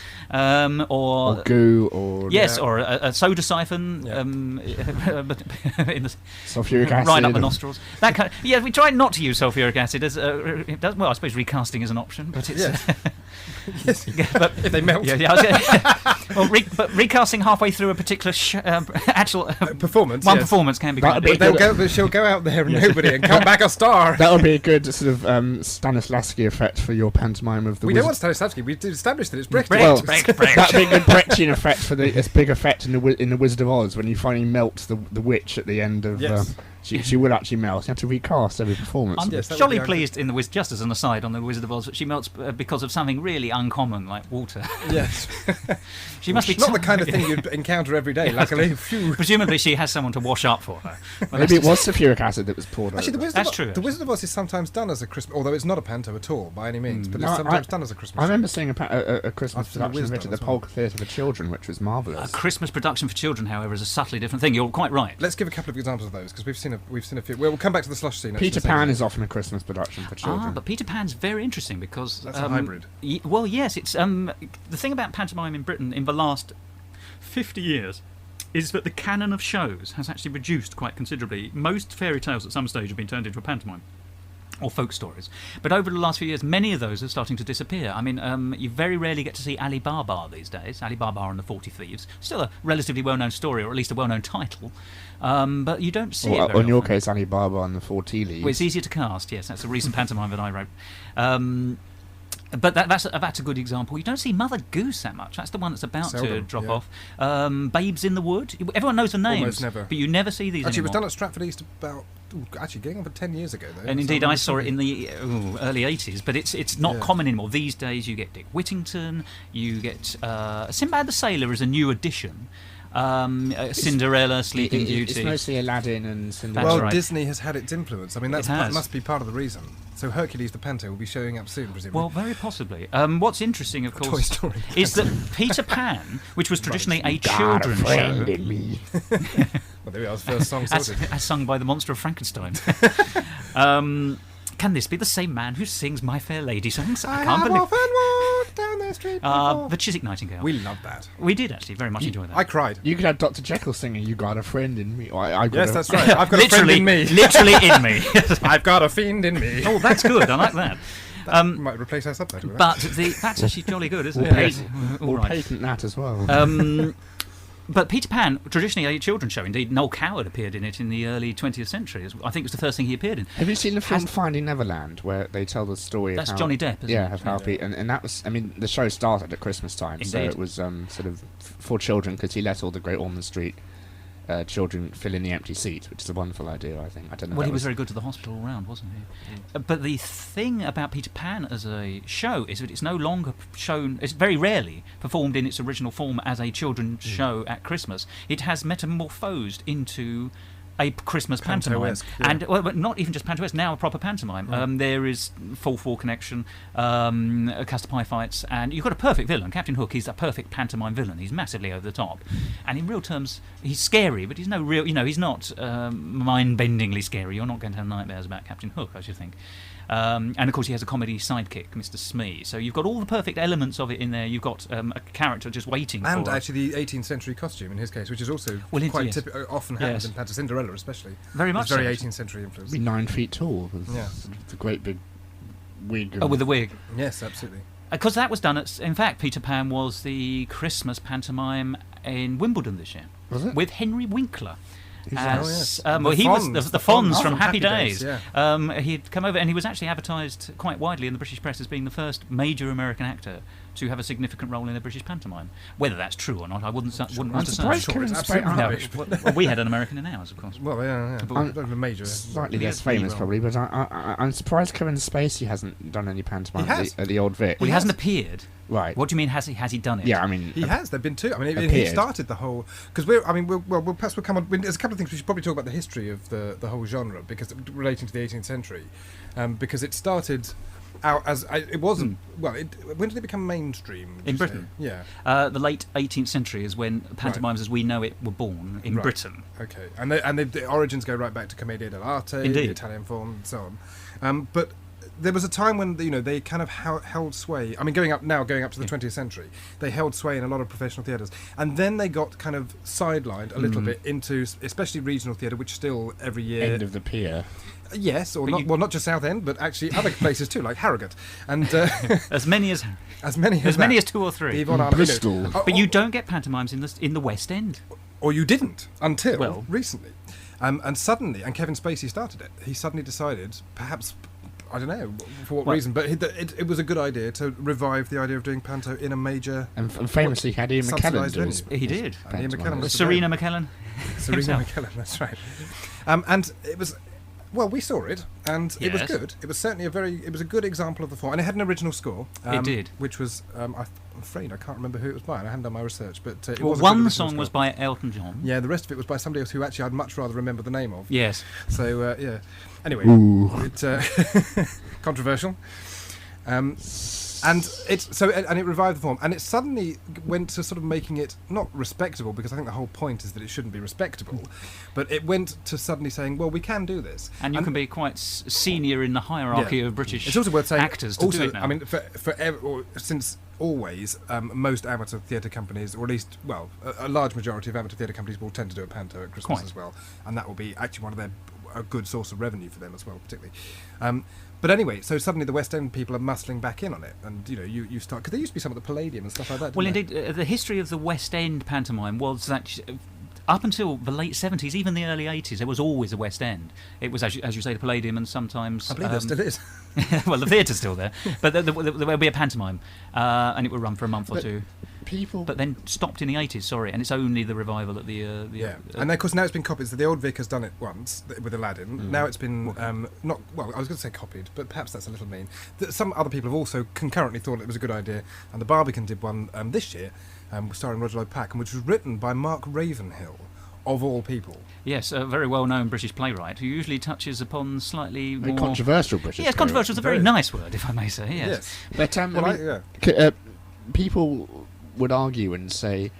or goo, or... yes, Yeah. or a soda siphon, Yeah. but in the Sulfuric acid. right up the nostrils. That kind yeah, we try not to use sulfuric acid as it does. Well, I suppose recasting is an option, but it's Yes. Yes. but If they melt. yeah, well, but recasting halfway through a particular actual Performance. one yes. performance can be That'd quite be difficult. But she'll go out there and nobody and come back a star. That would be a good sort of Stanislavski effect for your pantomime of the We Wizard. don't want Stanislavski. We did establish that it's Brecht. Brecht, Well, Brecht, Brecht. That'd be a good Brechtian effect for this big effect in the Wizard of Oz when you finally melt the witch at the end of. Yes. She will actually melt. You have to recast every performance. I'm Yes, that would jolly be pleased in the just as an aside on the Wizard of Oz that she melts because of something really uncommon like water. Yes. She must be Not the kind of thing you'd encounter every day, luckily. Phew. Presumably she has someone to wash up for her. Well, Maybe it that's was sulfuric acid that was poured Actually, over. That's true, The Wizard of Oz is sometimes done as a Christmas, although it's not a panto at all by any means, but No, it's sometimes I- done as a Christmas. I remember seeing a Christmas I've seen the production of Wisdom it at the as well. Polka Theatre for Children, which was a marvellous. Christmas production for children, however, is a subtly different thing. You're quite right. Let's give a couple of examples of those because we've seen a few. Well, we'll come back to the slush scene. Peter actually, Pan so- is often a Christmas production for children. But Peter Pan's very interesting because That's a hybrid. Well, yes, it's the thing about pantomime in Britain in the last 50 years is that the canon of shows has actually reduced quite considerably. Most fairy tales at some stage have been turned into a pantomime. Or folk stories. But over the last few years, many of those are starting to disappear. I mean, you very rarely get to see Ali Baba these days. Ali Baba and the 40 Thieves. Still a relatively well-known story, or at least a well-known title. But you don't see it Or very in your often. case, Alibaba and the 4 Tea Leaves. Well, it's easier to cast, yes. That's a recent pantomime that I wrote. But that's a good example. You don't see Mother Goose that much. That's the one that's about to Seldom, drop yeah. off. Babes in the Wood. Everyone knows the names, Almost never. but you never see these Actually, it was anymore. done at Stratford East about getting on for 10 years ago, though. And indeed, So I saw it in the early 80s, but it's not Yeah. common anymore. These days, you get Dick Whittington, you get Sinbad the Sailor is a new addition. Cinderella, Sleeping Beauty. It's mostly Aladdin and Cinderella. Well, That's right. Disney has had its influence. I mean, that has. must be part of the reason. So Hercules the Panto will be showing up soon, presumably. Well, very possibly. What's interesting, of Toy course, Story. is that Peter Pan, which was traditionally a Got a children's friend show, in me. Well, there we are. First song as, sorted. as sung by the monster of Frankenstein. Can this be the same man who sings My Fair Lady songs? I can't have believe. often walked down the street before. The Chiswick Nightingale. We love that. We did actually very much enjoy that. I cried. You could have Dr. Jekyll singing "You Got a Friend in Me." I got Yes, a- that's right. I've got a friend literally, in me. literally in me. I've got a fiend in me. Oh, that's good. I like that. Might replace our subtitle with But that. that's actually jolly good, isn't We'll, it? patent, All we'll right. patent that as well. But Peter Pan, traditionally a children's show. Indeed, Noel Coward appeared in it in the early 20th century. I think it was the first thing he appeared in. Have you seen the film Has- Finding Neverland, where they tell the story That's of how... Johnny Depp, isn't yeah, it? of how and that was... I mean, the show started at Christmas time, so Indeed. it was sort of for children, because he let all the Great Ormond Street children fill in the empty seat, which is a wonderful idea, I think. I don't know. Well, that he was very good to the hospital all round, wasn't he? But the thing about Peter Pan as a show is that it's no longer shown, it's very rarely performed in its original form as a children's show at Christmas. It has metamorphosed into a Christmas pantomime, Panto-esque, yeah. and but not even just panto-esque, now a proper pantomime. There is full four connection, custard pie fights, and you've got a perfect villain. Captain Hook is a perfect pantomime villain. He's massively over the top, and in real terms, he's scary, but he's no real. He's not mind-bendingly scary. You're not going to have nightmares about Captain Hook, I should think. And of course he has a comedy sidekick, Mr. Smee. So you've got all the perfect elements of it in there. You've got a character just waiting and for... actually the 18th century costume in his case, which is also yes. often happens in Panto, Cinderella especially. Very much it's very so. 18th century influence. Be 9 feet tall. Yeah. The great big wig. Oh, with the wig. Yes, absolutely. Because that was done in fact, Peter Pan was the Christmas pantomime in Wimbledon this year. Was it? With Henry Winkler. Yes. Well, he was the Fonz from from Happy Happy Days. Days, yeah. He'd come over, and he was actually advertised quite widely in the British press as being the first major American actor to have a significant role in a British pantomime. Whether that's true or not, I wouldn't want to say. surprised Kevin It's absolutely Spacey- rubbish. Well, we had an American in ours, of course. Well, yeah. But- But major. Slightly Yeah. less famous, probably, but I'm surprised Kevin Spacey hasn't done any pantomime He has. at the Old Vic. Well, he hasn't appeared. Right. What do you mean? Has he done it? Yeah, I mean, He has. There've been two. I mean, he appeared. started the whole because we'll perhaps we'll come on. There's a couple of things we should probably talk about the history of the whole genre because relating to the 18th century, because it started out as it wasn't. When did it become mainstream? would In you say? Britain? Yeah. The late 18th century is when pantomimes as we know it were born in Right. Britain. Okay, and the origins go right back to Commedia dell'arte, Indeed. the Italian form, and so on. But there was a time when they kind of held sway. I mean, going up to the 20th century, they held sway in a lot of professional theatres, and then they got kind of sidelined a little bit into, especially regional theatre, which still every year. end of the pier. Yes, or But not. you- Well, not just Southend, but actually other places too, like Harrogate, and As many as as many as 2 or 3. The Yvonne Armido. Bristol. But you don't get pantomimes in the West End. Or you didn't until Well- recently. And suddenly, and Kevin Spacey started it, he suddenly decided, perhaps, I don't know for what Well- reason, but it was a good idea to revive the idea of doing panto in a major... And famously had Ian McKellen subsidised do his venue. He did. And Ian pantomime. McKellen was Serena McKellen. Serena himself. McKellen, that's right. And it was... Well, we saw it, and it was Yes. good. It was certainly it was a good example of the form, and it had an original score. It did. Which was, I'm afraid I can't remember who it was by, and I haven't done my research, but it Well, was a good one original song score. was by Elton John. Yeah, the rest of it was by somebody else who actually I'd much rather remember the name of. Yes. So yeah. Anyway, Ooh. it's controversial. And it revived the form, and it suddenly went to sort of making it not respectable, because I think the whole point is that it shouldn't be respectable, but it went to suddenly saying, well, we can do this, And you can be quite senior in the hierarchy Yeah. of British It's also worth saying, actors to also, do it now. I mean, since always, most amateur theatre companies, or at least, well, a large majority of amateur theatre companies will tend to do a panto at Christmas Quite. as well, and that will be actually a good source of revenue for them as well, particularly. But anyway, so suddenly the West End people are muscling back in on it, and you start, because there used to be some at the Palladium and stuff like that. Well, didn't indeed, the history of the West End pantomime was that up until the late 70s, even the early 80s, there was always a West End. It was, as you say, the Palladium, and sometimes... I believe there still is. well, the theatre's still there, but there will be a pantomime, and it will run for a month or two. People. But then stopped in the 80s, sorry, and it's only the revival at the... Yeah, and then, of course now it's been copied. So the Old Vic has done it once with Aladdin. Now it's been not well. I was going to say copied, but perhaps that's a little mean. Some other people have also concurrently thought it was a good idea, and the Barbican did one this year, starring Roger Lloyd Pack, which was written by Mark Ravenhill, of all people. Yes, a very well-known British playwright who usually touches upon slightly Very more... controversial British. Yes, controversial is a very Very. nice word, if I may say, yes. But Well, I mean, yeah. people would argue and say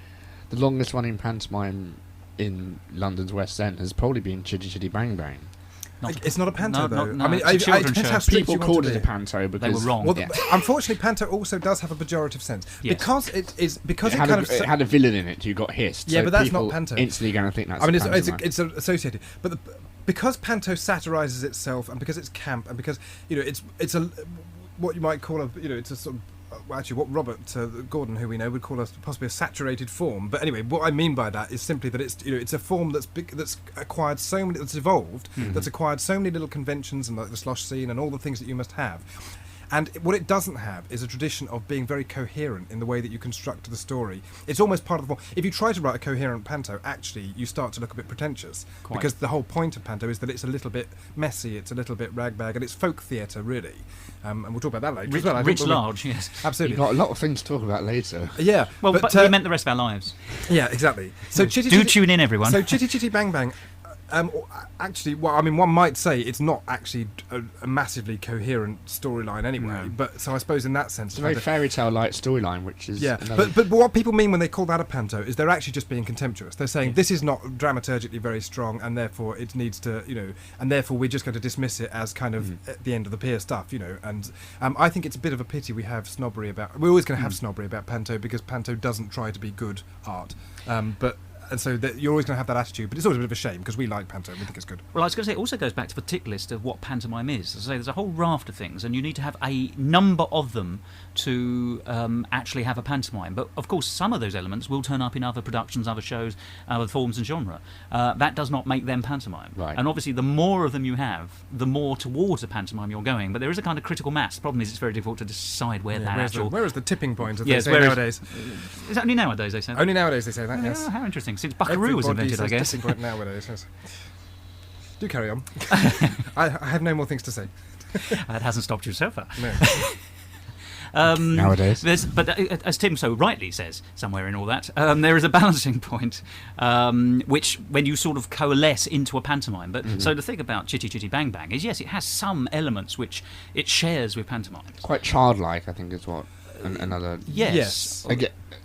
the longest running pantomime in London's West End has probably been Chitty Chitty Bang Bang. It's not a panto, though. No, I mean, it's a it children's depends show. how strict People you want called to it a be. panto because were wrong. Well, Yeah. unfortunately, panto also does have a pejorative sense Yes. because It it had a villain in it. You got hissed. Yeah, so but that's people not panto. Instantly going to think that's. I mean, a pantomime. it's associated, but because panto satirizes itself, and because it's camp, and because it's a what you might call it's a sort of well, actually what Robert Gordon, who we know, would call possibly a saturated form. But anyway, what I mean by that is simply that it's a form that's acquired so many, that's evolved, that's acquired so many little conventions and like the slosh scene and all the things that you must have. And what it doesn't have is a tradition of being very coherent in the way that you construct the story. It's almost part of the form. If you try to write a coherent panto, actually, you start to look a bit pretentious. Quite. Because the whole point of panto is that it's a little bit messy, it's a little bit ragbag, and it's folk theatre, really. And we'll talk about that later as well. I think Rich we'll- large, yes. Absolutely. You've got a lot of things to talk about later. Yeah. Well, but we meant the rest of our lives. yeah, exactly. So Chitty Do Chitty, tune in, everyone. So Chitty Chitty Bang Bang Actually, well, I mean, one might say it's not actually a massively coherent storyline anyway. No. But so I suppose in that sense, It's a very fairy tale-like storyline, which is But what people mean when they call that a panto is they're actually just being contemptuous. They're saying this is not dramaturgically very strong, and therefore it needs to, and therefore we're just going to dismiss it as kind of at the end of the pier stuff, And I think it's a bit of a pity we have snobbery about. We're always going to have snobbery about panto because panto doesn't try to be good art, And so you're always going to have that attitude, but it's always a bit of a shame because we like panto and we think it's good. Well, I was going to say, it also goes back to the tick list of what pantomime is. As I say, there's a whole raft of things, and you need to have a number of them to actually have a pantomime. But, of course, some of those elements will turn up in other productions, other shows, other forms and genre. That does not make them pantomime. Right. And obviously, the more of them you have, the more towards a pantomime you're going. But there is a kind of critical mass. The problem is it's very difficult to decide where that actual... Where is the tipping point, as Yes, they say nowadays? Is it only nowadays they say that? Only nowadays they say that, yes. Oh, how interesting. Since Buckaroo was invented, I guess. Tipping point nowadays, yes. Do carry on. I have no more things to say. That hasn't stopped you so far. No. Nowadays. But as Tim so rightly says, somewhere in all that, there is a balancing point, which when you sort of coalesce into a pantomime. But so the thing about Chitty Chitty Bang Bang is, yes, it has some elements which it shares with pantomime. Quite childlike, I think, is what another. Yes.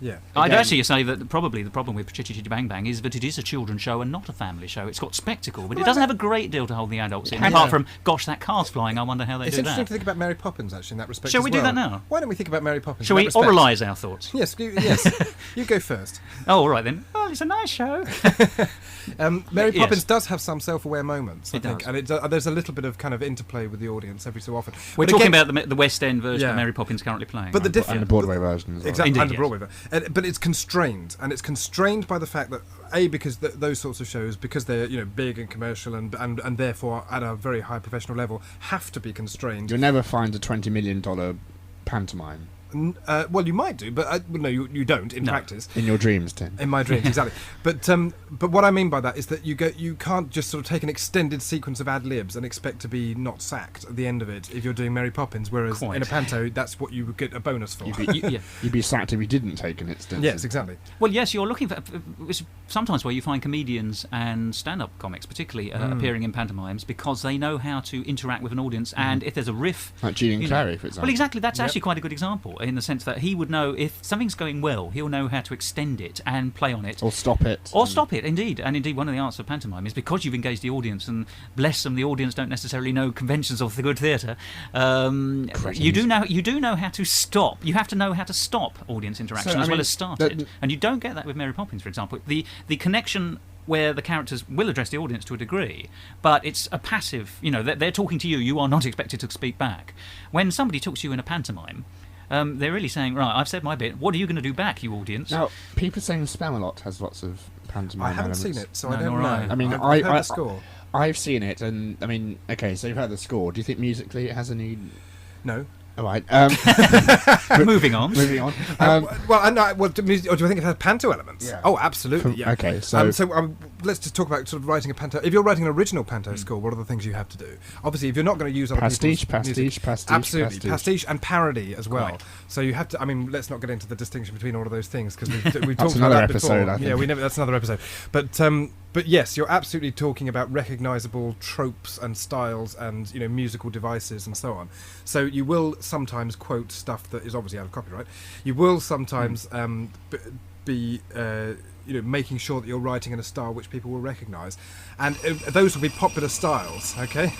Yeah. I'd actually say that probably the problem with Chitty Chitty Bang Bang is that it is a children's show and not a family show. It's got spectacle, but it doesn't have a great deal to hold the adults in. Apart from, gosh, that car's flying, I wonder how they It's do interesting that. to think about Mary Poppins, actually, in that respect. Shall as we do well. that now? Why don't we think about Mary Poppins? Shall we oralise our thoughts? Yes, yes. You go first. Oh, all right then. Well, it's a nice show. Mary Yes. Poppins does have some self-aware moments, I It think, does. and there's a little bit of kind of interplay with the audience every so often. We're But talking again, about the West End version Yeah. of Mary Poppins currently playing. But the right? difference And the Broadway version as well. Exactly, Indeed, and the yes. Broadway version. But it's constrained, and it's constrained by the fact that because those sorts of shows, because they're big and commercial and therefore at a very high professional level, have to be constrained. You'll never find a $20 million pantomime Well, you might do, but no, you don't in No. practice. in your dreams, Tim. In my dreams, exactly. But what I mean by that is that you can't just sort of take an extended sequence of ad libs and expect to be not sacked at the end of it if you're doing Mary Poppins, whereas Quite. in a panto, that's what you would get a bonus for. You'd be sacked if you didn't take an instance. Yes, exactly. Well, yes, you're looking for... It's sometimes where you find comedians and stand-up comics, particularly, appearing in pantomimes because they know how to interact with an audience, and if there's a riff... Like Julian you know- Clary, for example. Well, exactly. That's Yep. actually quite a good example, in the sense that he would know if something's going well, he'll know how to extend it and play on it. Or stop it. Or stop it, indeed. And indeed, one of the arts of pantomime is because you've engaged the audience, and bless them, the audience don't necessarily know conventions of the good theatre. You do know how to stop. You have to know how to stop audience interaction as well as start it. And you don't get that with Mary Poppins, for example. The connection where the characters will address the audience to a degree, but it's a passive, they're talking to you, you are not expected to speak back. When somebody talks to you in a pantomime, they're really saying, right, I've said my bit, what are you going to do back, you audience? Now, People Saying Spamalot has lots of pantomime I haven't elements. seen it, so No, I don't nor know. I. I mean, I've heard the score. I've seen it, and I mean, okay, so you've heard the score. Do you think musically it has any... No. All right. Moving on. Moving on. Do you think it has panto elements? Yeah. Oh, absolutely. Yeah. Okay, so... Let's just talk about sort of writing a panto. If you're writing an original panto score, what are the things you have to do? Obviously, if you're not going to use other Pastiche, people's music, pastiche, absolutely, pastiche and parody as well. Right. So you have to. I mean, let's not get into the distinction between all of those things because we've That's talked about another that episode, before. I think. Yeah, that's another episode. But yes, you're absolutely talking about recognisable tropes and styles and musical devices and so on. So you will sometimes quote stuff that is obviously out of copyright. You will sometimes be making sure that you're writing in a style which people will recognise, and those will be popular styles. Okay.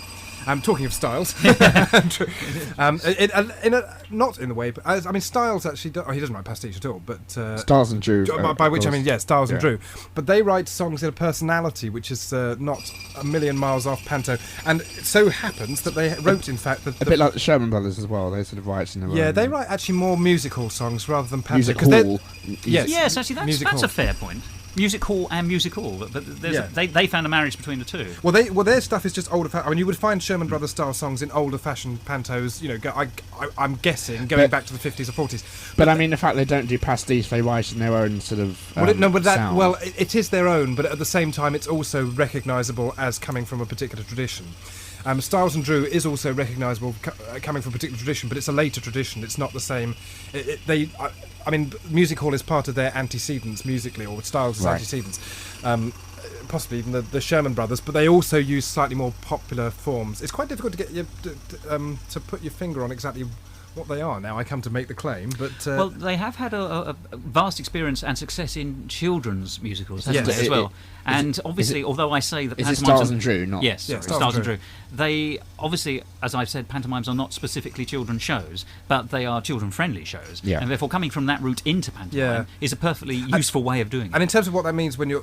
I'm talking of styles. Not in the way, but I mean, Styles actually. He doesn't write pastiche at all, but Styles and Drew. by which I mean, Styles and Yeah. Drew. But they write songs in a personality which is not a million miles off panto, and it so happens that they wrote, in fact, A bit like the Sherman Brothers as well. They sort of write in their own... they write actually more music hall songs rather than panto. Music 'cause they're- hall. Yes. Yes, actually, Music that's hall. a fair point. Music hall and music hall, but they found a marriage between the two. Well, their stuff is just older. I mean, you would find Sherman Brothers style songs in older fashioned pantos. I'm guessing going back to the 50s or 40s. But I mean, the fact they don't do pastiche, they write in their own sort of sound. It is their own, but at the same time, it's also recognisable as coming from a particular tradition. Styles and Drew is also recognisable coming from a particular tradition, but it's a later tradition. It's not the same. I mean, music hall is part of their antecedents musically, or Styles' Right. antecedents. possibly even the Sherman Brothers, but they also use slightly more popular forms. It's quite difficult to get you to put your finger on exactly what they are. Now I come to make the claim, but well, they have had a vast experience and success in children's musicals, haven't Yes. they, as well? And obviously, although I say that Is it pantomimes Stars and Drew? Not yes, Yeah, Stars and Drew. They obviously, as I've said, pantomimes are not specifically children's shows, but they are children-friendly shows, Yeah. and therefore coming from that route into pantomime Yeah. is a perfectly useful way of doing it. and in terms of what that means when you're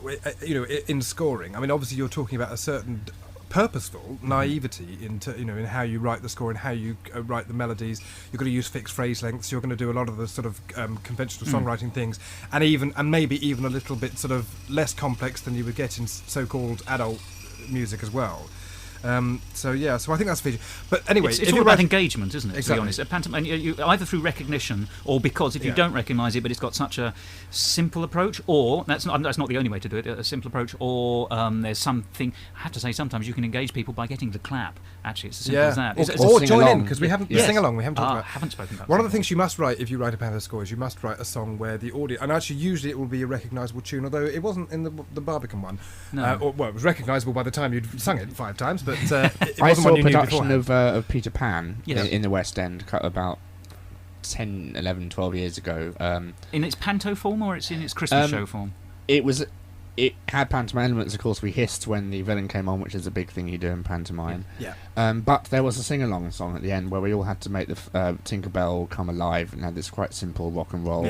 in scoring, I mean, obviously you're talking about a certain purposeful naivety in how you write the score and how you write the melodies. You're going to use fixed phrase lengths. You're going to do a lot of the sort of conventional songwriting things, and maybe even a little bit sort of less complex than you would get in so-called adult music as well. So I think that's a feature. But anyway, it's all about engagement, isn't it? Exactly. To be honest, a pantomime, you, either through recognition or because if you don't recognise it, but it's got such a simple approach, or that's not the only way to do it. A simple approach, or there's something. I have to say, sometimes you can engage people by getting the clap. Actually, it's as simple as that. Or sing join along. in, because we haven't Yes. sing along. We haven't talked about. Haven't spoken about One of the singing. things you must write if you write a panto score is you must write a song where the audience, and actually usually it will be a recognisable tune, although it wasn't in the Barbican one. No. It was recognisable by the time you'd sung it 5 times, but it I wasn't saw one a you knew production beforehand. of Peter Pan Yes. in the West End about 10, 11, 12 years ago. In its panto form or it's in its Christmas show form? It had pantomime elements. Of course, we hissed when the villain came on, which is a big thing you do in pantomime. Yeah. But there was a sing-along song at the end where we all had to make the Tinker Bell come alive and had this quite simple rock and roll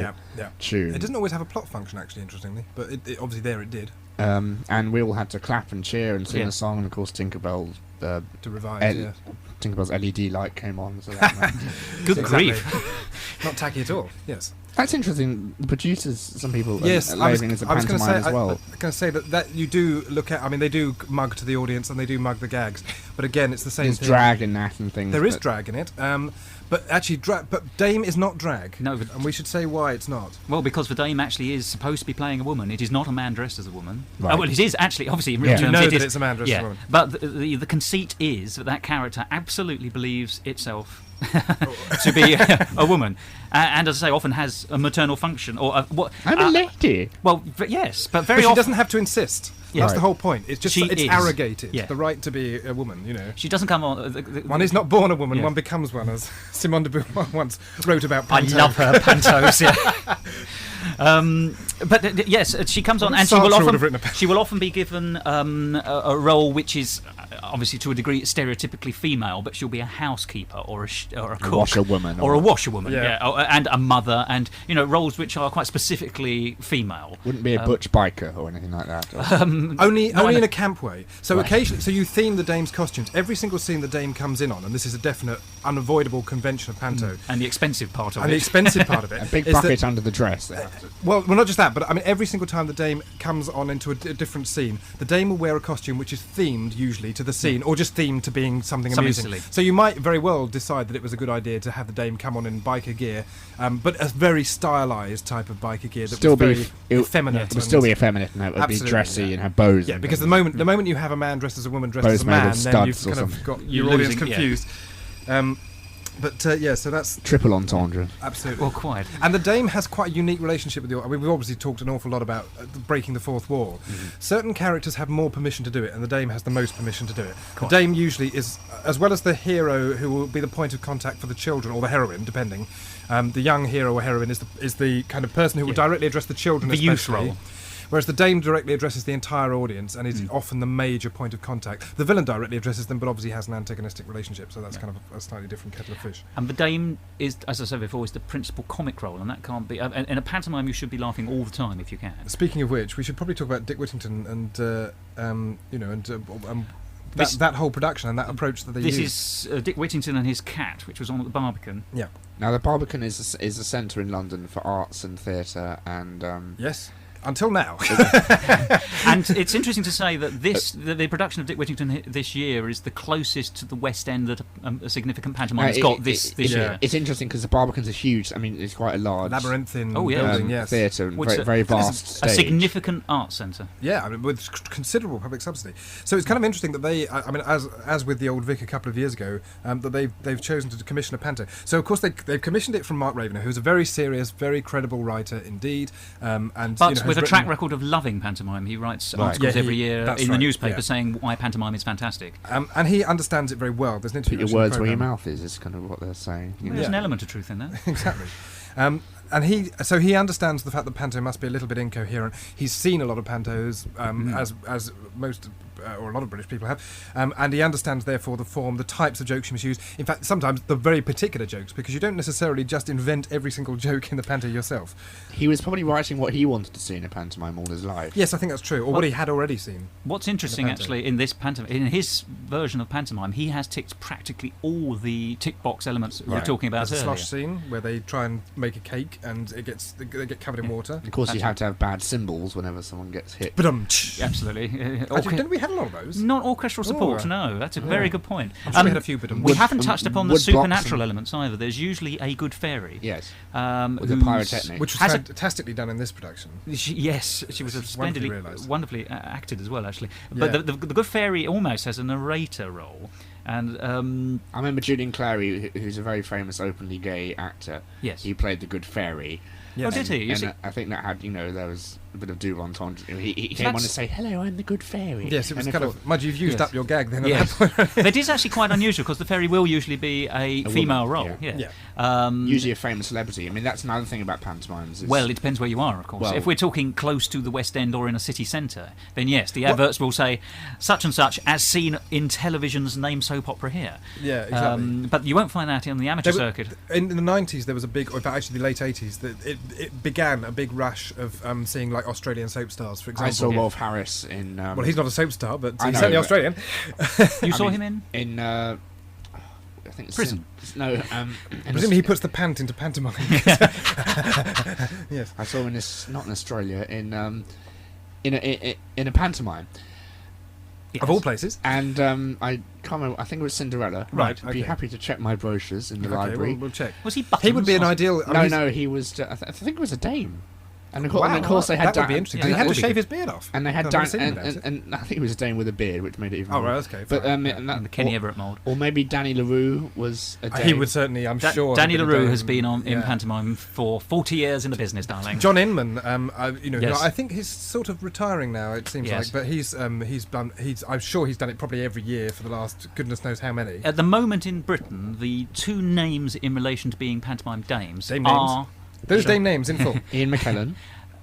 tune. It doesn't always have a plot function, actually, interestingly, but it obviously there it did. And we all had to clap and cheer and sing Yeah. the song. And of course, Tinkerbell's To revise, Tinkerbell's LED light came on. So that Good Exactly. grief. Not tacky at all. Yes. That's interesting. The producers, some people, Yes, are I was labelling as a going to pantomime say. as well. I was going to say that you do look at. I mean, they do mug to the audience and they do mug the gags, but again, it's the same There's thing. drag in that and things. There is but- drag in it, but actually, but Dame is not drag. No, but- and we should say why it's not. Well, because the Dame actually is supposed to be playing a woman. It is not a man dressed as a woman. Right. Oh, well, it is actually, obviously, in real Yeah. terms, You know it that is. it's a man dressed as a woman. But the conceit is that character absolutely believes itself to be a woman, and as I say, often has a maternal function or what? I'm a lady. Well, yes, but very But she often doesn't have to insist. Yeah. That's the Right. whole point. It's just She it's is. arrogated. Yeah. The right to be a woman. You know. she doesn't come on. One is not born a woman, Yeah. one becomes one, as Simone de Beauvoir once wrote about I Panto. love her pantos. Yeah. But yes, she comes on, What and if Sartre would have written she will often be given a role which is obviously to a degree stereotypically female, but she'll be a housekeeper or a cook, washerwoman or a washerwoman, Yeah. and a mother, and roles which are quite specifically female. Wouldn't be a butch biker or anything like that. Only No, I know. in a camp way. So Right. occasionally, so you theme the Dame's costumes. Every single scene the Dame comes in on, and this is a definite, unavoidable convention of Panto. And the expensive part of And the it. expensive part of it a big is that- bucket under the dress. There. well, not just that, but I mean, every single time the Dame comes on into a different scene, the Dame will wear a costume which is themed usually to the scene, or just themed to being something amusing. silly. So you might very well decide that it was a good idea to have the Dame come on in biker gear, but a very stylised type of biker gear that Still was be very it effeminate. would still be effeminate and it would be Absolutely, dressy yeah. and have bows. Yeah, and because things. the moment you have a man dressed as a woman dressed Bows as a made of man, then you've studs or kind of something. got You're your audience losing- yeah. confused. So that's Triple entendre. absolutely. Well, quite. And the Dame has quite a unique relationship with the audience. I mean, we've obviously talked an awful lot about breaking the fourth wall. Certain characters have more permission to do it, and the Dame has the most permission to do it. Quite. The Dame usually is, as well as the hero who will be the point of contact for the children, or the heroine, depending. The young hero or heroine is the kind of person who will Yeah. directly address the children, The youth especially. role. Whereas the Dame directly addresses the entire audience and is often the major point of contact. The villain directly addresses them, but obviously has an antagonistic relationship, so that's kind of a slightly different kettle of fish. And the Dame is, as I said before, is the principal comic role, and that can't be. In a pantomime, you should be laughing all the time if you can. Speaking of which, we should probably talk about Dick Whittington and that whole production and that approach that they This use. is Dick Whittington and his cat, which was on at the Barbican. Yeah. Now the Barbican is a centre in London for arts and theatre and Yes. Until now. And it's interesting to say that the production of Dick Whittington this year is the closest to the West End that a significant pantomime has got this year. It's interesting because the Barbican's are huge. I mean, it's quite a large Labyrinthine Oh, yeah. building, yes. theatre and Which very, is very a vast A stage. significant art centre. Yeah, I mean, with considerable public subsidy. So it's kind of interesting that they, I mean, as with the Old Vic a couple of years ago, that they've chosen to commission a panto. So of course they've commissioned it from Mark Ravener, who's a very serious, very credible writer indeed. And But with a track record of loving pantomime. He writes articles every year in the newspaper saying why pantomime is fantastic. And he understands it very well. There's an interview. Put your words where your mouth is kind of what they're saying. There's an element of truth in that. Exactly. And he understands the fact that panto must be a little bit incoherent. He's seen a lot of pantos, as most or a lot of British people have, and he understands therefore the form, the types of jokes you must use. In fact, sometimes the very particular jokes, because you don't necessarily just invent every single joke in the panto yourself. He was probably writing what he wanted to see in a pantomime all his life. Yes, I think that's true, or what he had already seen. What's interesting actually in this pantomime, in his version of pantomime, he has ticked practically all the tick box elements we were talking about There's earlier. a slosh scene where they try and make a cake and they get covered in water. Of course, you have to have bad cymbals whenever someone gets hit. Absolutely. Didn't we have a lot of those? Not orchestral support, no. That's a very good point. I'm sure we had a few, but we haven't touched upon the supernatural elements either. There's usually a good fairy. Yes. With the pyrotechnic. Which was fantastically done in this production. She was splendidly, wonderfully acted as well, actually. Yeah. But the good fairy almost has a narrator role. And I remember Julian Clary, who's a very famous openly gay actor. Yes. He played the good fairy. Yes. Oh, did he? And I think that had, there was a bit of double entendre. He came on to say, "Hello, I'm the good fairy." Yes, it was kind of. Mind you've used up your gag then. At that point. That is actually quite unusual because the fairy will usually be a female woman, role. Usually a famous celebrity. I mean, that's another thing about pantomimes. Well, it depends where you are, of course. Well, if we're talking close to the West End or in a city centre, then yes, the adverts will say such and such as seen in television's name soap opera here. Yeah, exactly. But you won't find that in the amateur circuit. In the 90s, there was a big, or in fact, actually the late 80s, that it began a big rush of seeing like Australian soap stars, for example. I saw Rolf Harris in. Well, he's not a soap star, but he's certainly Australian. You saw him in. I think prison. Presumably he puts the pant into pantomime. Yes, I saw him not in Australia in a pantomime. Yes. Of all places. And I can't remember. I think it was Cinderella. Right. I'd be happy to check my brochures in the library. We'll check. Was he Buttons? He would be an ideal. No, he was. I think it was a dame. And of course, they had. That would be interesting. He had to shave his beard off. And they had and I think it was a dame with a beard, which made it even. Oh, right, okay. But and the Kenny Everett mould. Or maybe Danny LaRue was a dame. He would certainly, I'm sure. Danny LaRue has been in pantomime for 40 years in the business, darling. John Inman, I think he's sort of retiring now. It seems like, but I'm sure he's done it probably every year for the last goodness knows how many. At the moment in Britain, the two names in relation to being pantomime dames are. Those dame names in full. Ian McKellen.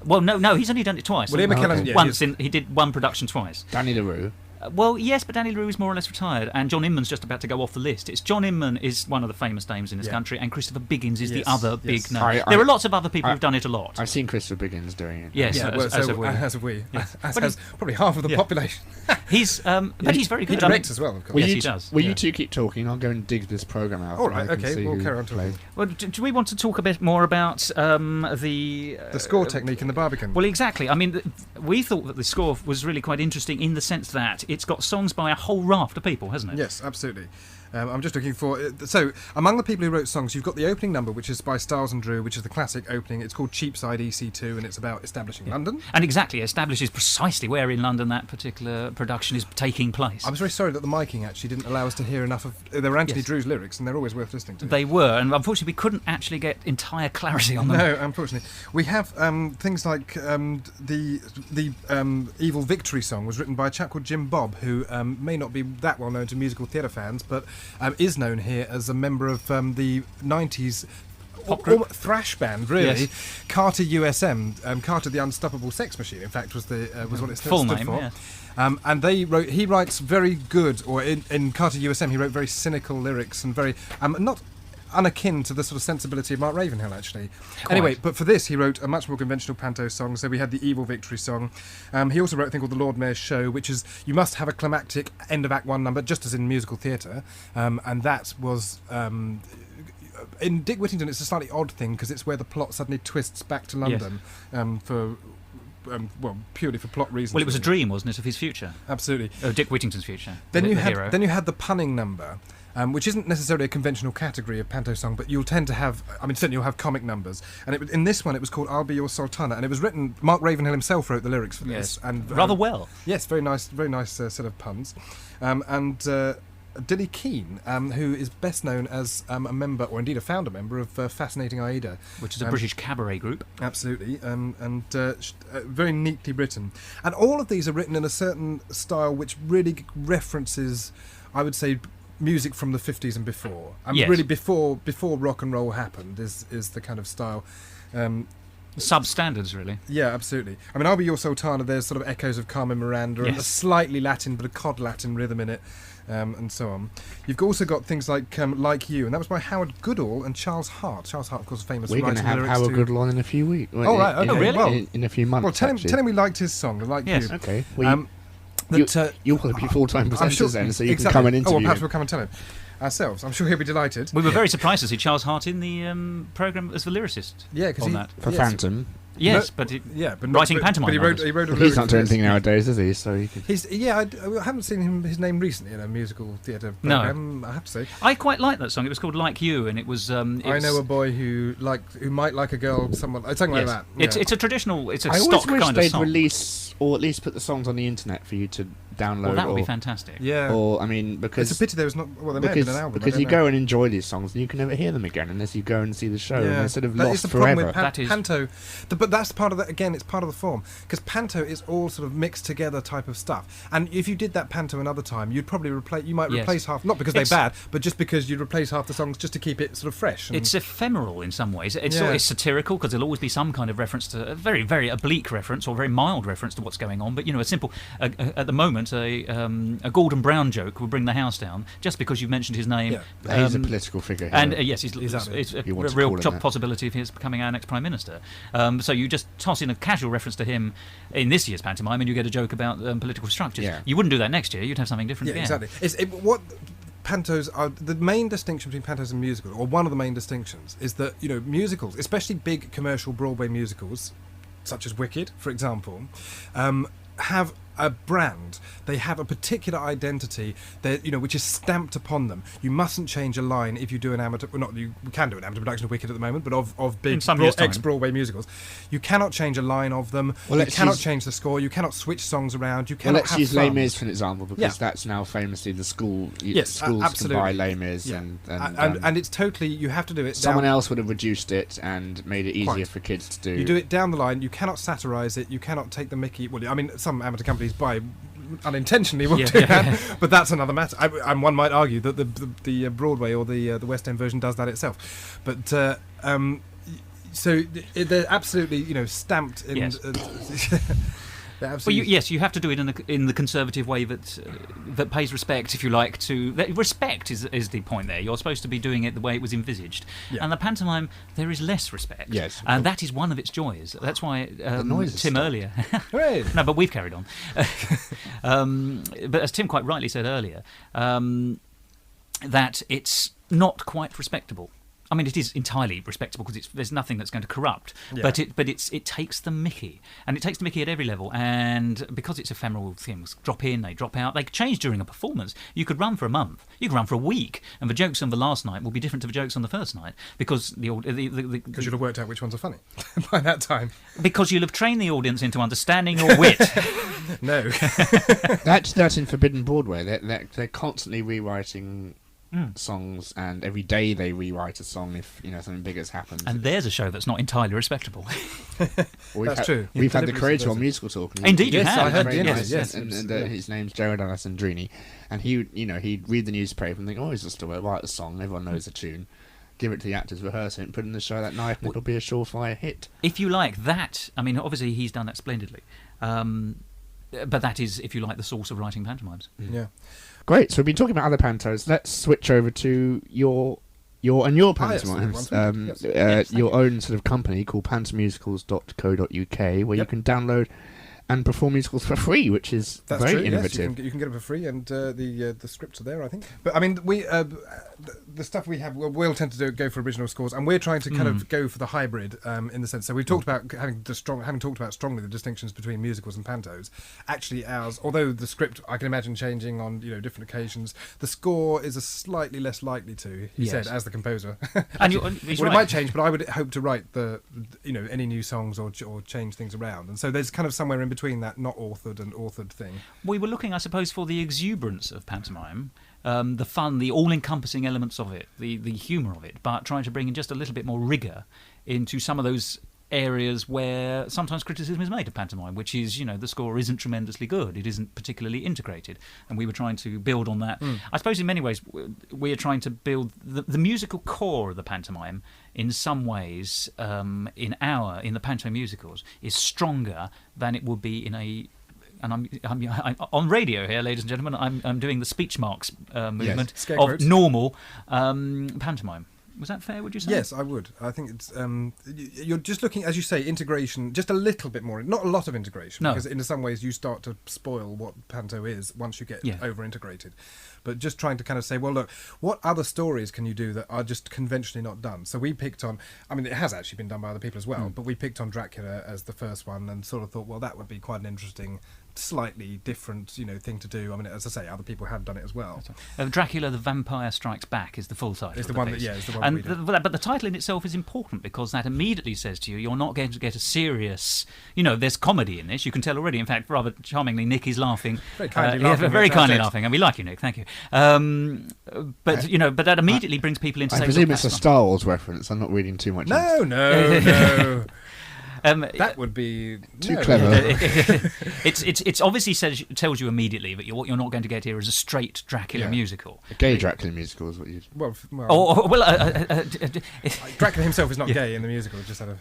Well, no, he's only done it twice. Well, Ian McKellen, he did one production twice. Danny LaRue. Well, yes, but Danny LaRue is more or less retired, and John Inman's just about to go off the list. John Inman is one of the famous dames in this country, and Christopher Biggins is the other big name. There are lots of other people who've done it a lot. I've seen Christopher Biggins doing it. Yes, as have we. Yes. As has probably half of the population. But he's very good. He directs as well, of course. Yes, he does. Will you two keep talking? I'll go and dig this programme out. All right, okay, we'll carry on talking. Well, do we want to talk a bit more about the score technique in the Barbican? Well, exactly. I mean, we thought that the score was really quite interesting in the sense that it's got songs by a whole raft of people, hasn't it? Yes, absolutely. I'm just looking for... So, among the people who wrote songs, you've got the opening number, which is by Stiles and Drew, which is the classic opening. It's called Cheapside EC2, and it's about establishing London. And exactly, establishes precisely where in London that particular production is taking place. I'm very sorry that the miking actually didn't allow us to hear enough of... They were Anthony Drew's lyrics, and they're always worth listening to. They were, and unfortunately we couldn't actually get entire clarity on them. No, unfortunately. We have things like the Evil Victory song was written by a chap called Jim Bob, who may not be that well known to musical theatre fans, but is known here as a member of the 90s pop group thrash band, really. Yes. Carter USM, Carter the Unstoppable Sex Machine, in fact, was what it full stood name, for. Yeah. And he writes very good, or in Carter USM, he wrote very cynical lyrics and very not unakin to the sort of sensibility of Mark Ravenhill, actually. Quite. Anyway, but for this, he wrote a much more conventional panto song. So we had the Evil Victory song. He also wrote a thing called The Lord Mayor's Show, which is you must have a climactic end of Act 1 number, just as in musical theatre. And that was... in Dick Whittington, it's a slightly odd thing, because it's where the plot suddenly twists back to London purely for plot reasons. Well, it was a dream, wasn't it, of his future? Absolutely. Oh, Dick Whittington's future. Then you had the punning number, which isn't necessarily a conventional category of panto song, but you'll tend to have, certainly you'll have comic numbers. And in this one, it was called I'll Be Your Sultana, and it was written, Mark Ravenhill himself wrote the lyrics for this. Yes, and rather well. Yes, very nice set of puns. Dilly Keane, who is best known as a member, or indeed a founder member of Fascinating Aida, which is a British cabaret group. Absolutely, very neatly written. And all of these are written in a certain style which really references, I would say, music from the 50s and before. Yes. Really before rock and roll happened is the kind of style. Substandards, really. Yeah, absolutely. I mean, I'll Be Your Sultana, there's sort of echoes of Carmen Miranda and a Yes. slightly Latin, but a cod Latin rhythm in it, and so on. You've also got things like You, and that was by Howard Goodall and Charles Hart. Charles Hart, of course, famous We're going to have lyrics Howard to... Goodall on in a few weeks. Oh, right, okay. really? Well, in a few months. Well, tell actually. him we liked his song, Like Yes. You. Okay. Well, That, you'll probably be full-time I'm presenters sure, then, so you exactly. can come and Oh, well, interview perhaps him. we'll come and tell him ourselves. I'm sure he'll be delighted. We were very surprised to see Charles Hart in the programme as the lyricist. Yeah, because on he... that. For yes. Phantom. Yes, No, but but writing pantomime But he wrote numbers. a Well, lyric he's not for doing this. anything nowadays, is he? So he can... I haven't seen his name recently in a musical theatre No. programme, I have to say. I quite like that song. It was called Like You, and it was... I know a boy who might like a girl, something like that. It's Yeah. it's a traditional, it's a I stock always wish kind of they'd song. release, or at least put the songs on the internet for you to download. Well, that would or, be fantastic. Yeah. Or, I mean, because... It's a pity there was not... Well, there may have been an album. because you go and enjoy these songs and you can never hear them again unless you go and see the show, and they're sort of that is lost the problem forever. with That is- Panto. But that's part of the... Again, it's part of the form. Because Panto is all sort of mixed together type of stuff. And if you did that Panto another time, you'd probably replace... You might Yes. replace half... Not because It's- they're bad, but just because you'd replace half the songs just to keep it sort of fresh. And It's ephemeral in some ways. It's Yeah. it's satirical because there'll always be some kind of reference to a very, very oblique reference or very mild reference to what's going on. But a simple, at the moment, a Gordon Brown joke will bring the house down just because you mentioned his name. Yeah. He's a political figure here. And yes, he's Exactly. it's a You want to real call him top that. possibility of his becoming our next Prime Minister. So you just toss in a casual reference to him in this year's pantomime and you get a joke about political structures. Yeah. You wouldn't do that next year, you'd have something different Yeah, again. exactly. What pantos are, the main distinction between pantos and musicals, or one of the main distinctions, is that musicals, especially big commercial Broadway musicals, such as Wicked, for example, have a brand. They have a particular identity that which is stamped upon them. You mustn't change a line if you do an amateur. Well, not you. We can do an amateur production of Wicked at the moment, but of big In some years' time. ex-Broadway musicals, you cannot change a line of them. Well, You let's cannot use- change the score. You cannot switch songs around. You Well, cannot let's have use fun. Les Mis for an example, because Yeah. that's now famously the school. Yes, schools absolutely. can buy Les Mis, Yeah. and it's totally, you have to do it. someone down, else would have reduced it and made it easier Quite. for kids to do. You do it down the line. You cannot satirise it. You cannot take the mickey. Well, I mean, some amateur companies buy unintentionally will Yeah, do yeah, that, yeah. but that's another matter. And one might argue that the Broadway or the West End version does that itself. But so they're absolutely stamped in. Yes. they're Well, absolutely. yes, you have to do it in the conservative way that pays respect, if you like. Respect is the point there. You're supposed to be doing it the way it was envisaged. Yeah. And the pantomime, there is less respect. Yes. And that is one of its joys. That's why noise has Tim stopped. earlier. Hooray! No, but we've carried on. But as Tim quite rightly said earlier, that it's not quite respectable. I mean, it is entirely respectable because there's nothing that's going to corrupt. Yeah. But it takes the mickey, and it takes the mickey at every level. And because it's ephemeral, things drop in, they drop out, they change during a performance. You could run for a month, you could run for a week, and the jokes on the last night will be different to the jokes on the first night because Because you'd have worked out which ones are funny by that time. because you'll have trained the audience into understanding your wit. No. That's in Forbidden Broadway. They're constantly rewriting songs, and every day they rewrite a song if something big has happened. And there's a show that's not entirely respectable. That's true. We've had the Deliberately creator on subversive. Musical Talk. and Indeed, you Yes, have. I heard very the nice. interview, yes. And his name's Jared Alessandrini, and he'd read the newspaper and think, oh, he's just a write a song. Everyone knows the tune. Give it to the actors, rehearse it, and put it in the show that night, and it'll be a surefire hit. If you like that, I mean, obviously he's done that splendidly. But that is, if you like, the source of writing pantomimes. Yeah. Great. So we've been talking about other pantos. Let's switch over to your pantomimes. Yes, Your own sort of company called pantomusicals.co.uk, where you Yep. can download and perform musicals for free, which is That's very true. innovative. Yes, you can get it for free, and the scripts are there, I think. But I mean, the stuff we have, we'll tend to go for original scores, and we're trying to kind of go for the hybrid in the sense. So we've talked about having talked about strongly the distinctions between musicals and pantos. Actually, ours, although the script I can imagine changing on different occasions, the score is a slightly less likely to. He Yes. said, as the composer. And he's Well, right. it might change, but I would hope to write any new songs or change things around, and so there's kind of somewhere in between that not authored and authored thing. We were looking, I suppose, for the exuberance of pantomime, the fun, the all-encompassing elements of it, the humour of it, but trying to bring in just a little bit more rigour into some of those areas where sometimes criticism is made of pantomime, which is, the score isn't tremendously good, it isn't particularly integrated, and we were trying to build on that. I suppose in many ways we are trying to build the musical core of the pantomime. In some ways, in the panto musicals, is stronger than it would be in a. And I'm on radio here, ladies and gentlemen. I'm doing the speech marks movement of normal pantomime. Was that fair, would you say? Yes, I would. I think it's you're just looking, as you say, integration, just a little bit more, not a lot of integration, because in some ways you start to spoil what panto is once you get over-integrated. But just trying to kind of say, well, look, what other stories can you do that are just conventionally not done? So we picked on, I mean, it has actually been done by other people as well, but we picked on Dracula as the first one and sort of thought, well, that would be quite an interesting, slightly different, thing to do. I mean, as I say, other people have done it as well. Dracula the Vampire Strikes Back is the full title. It's the one that, it's the one and but the title in itself is important because that immediately says to you, you're not going to get a serious, there's comedy in this. You can tell already. In fact, rather charmingly, Nick is laughing. Very kindly laughing. Very kindly laughing. And we like you, Nick. Thank you. But that immediately brings people into. I presume it's a Star Wars reference. I'm not reading too much. No. That would be too clever. It's obviously tells you immediately that what you're not going to get here is a straight Dracula musical. A gay Dracula musical is what you. Dracula himself is not gay in the musical. Just out of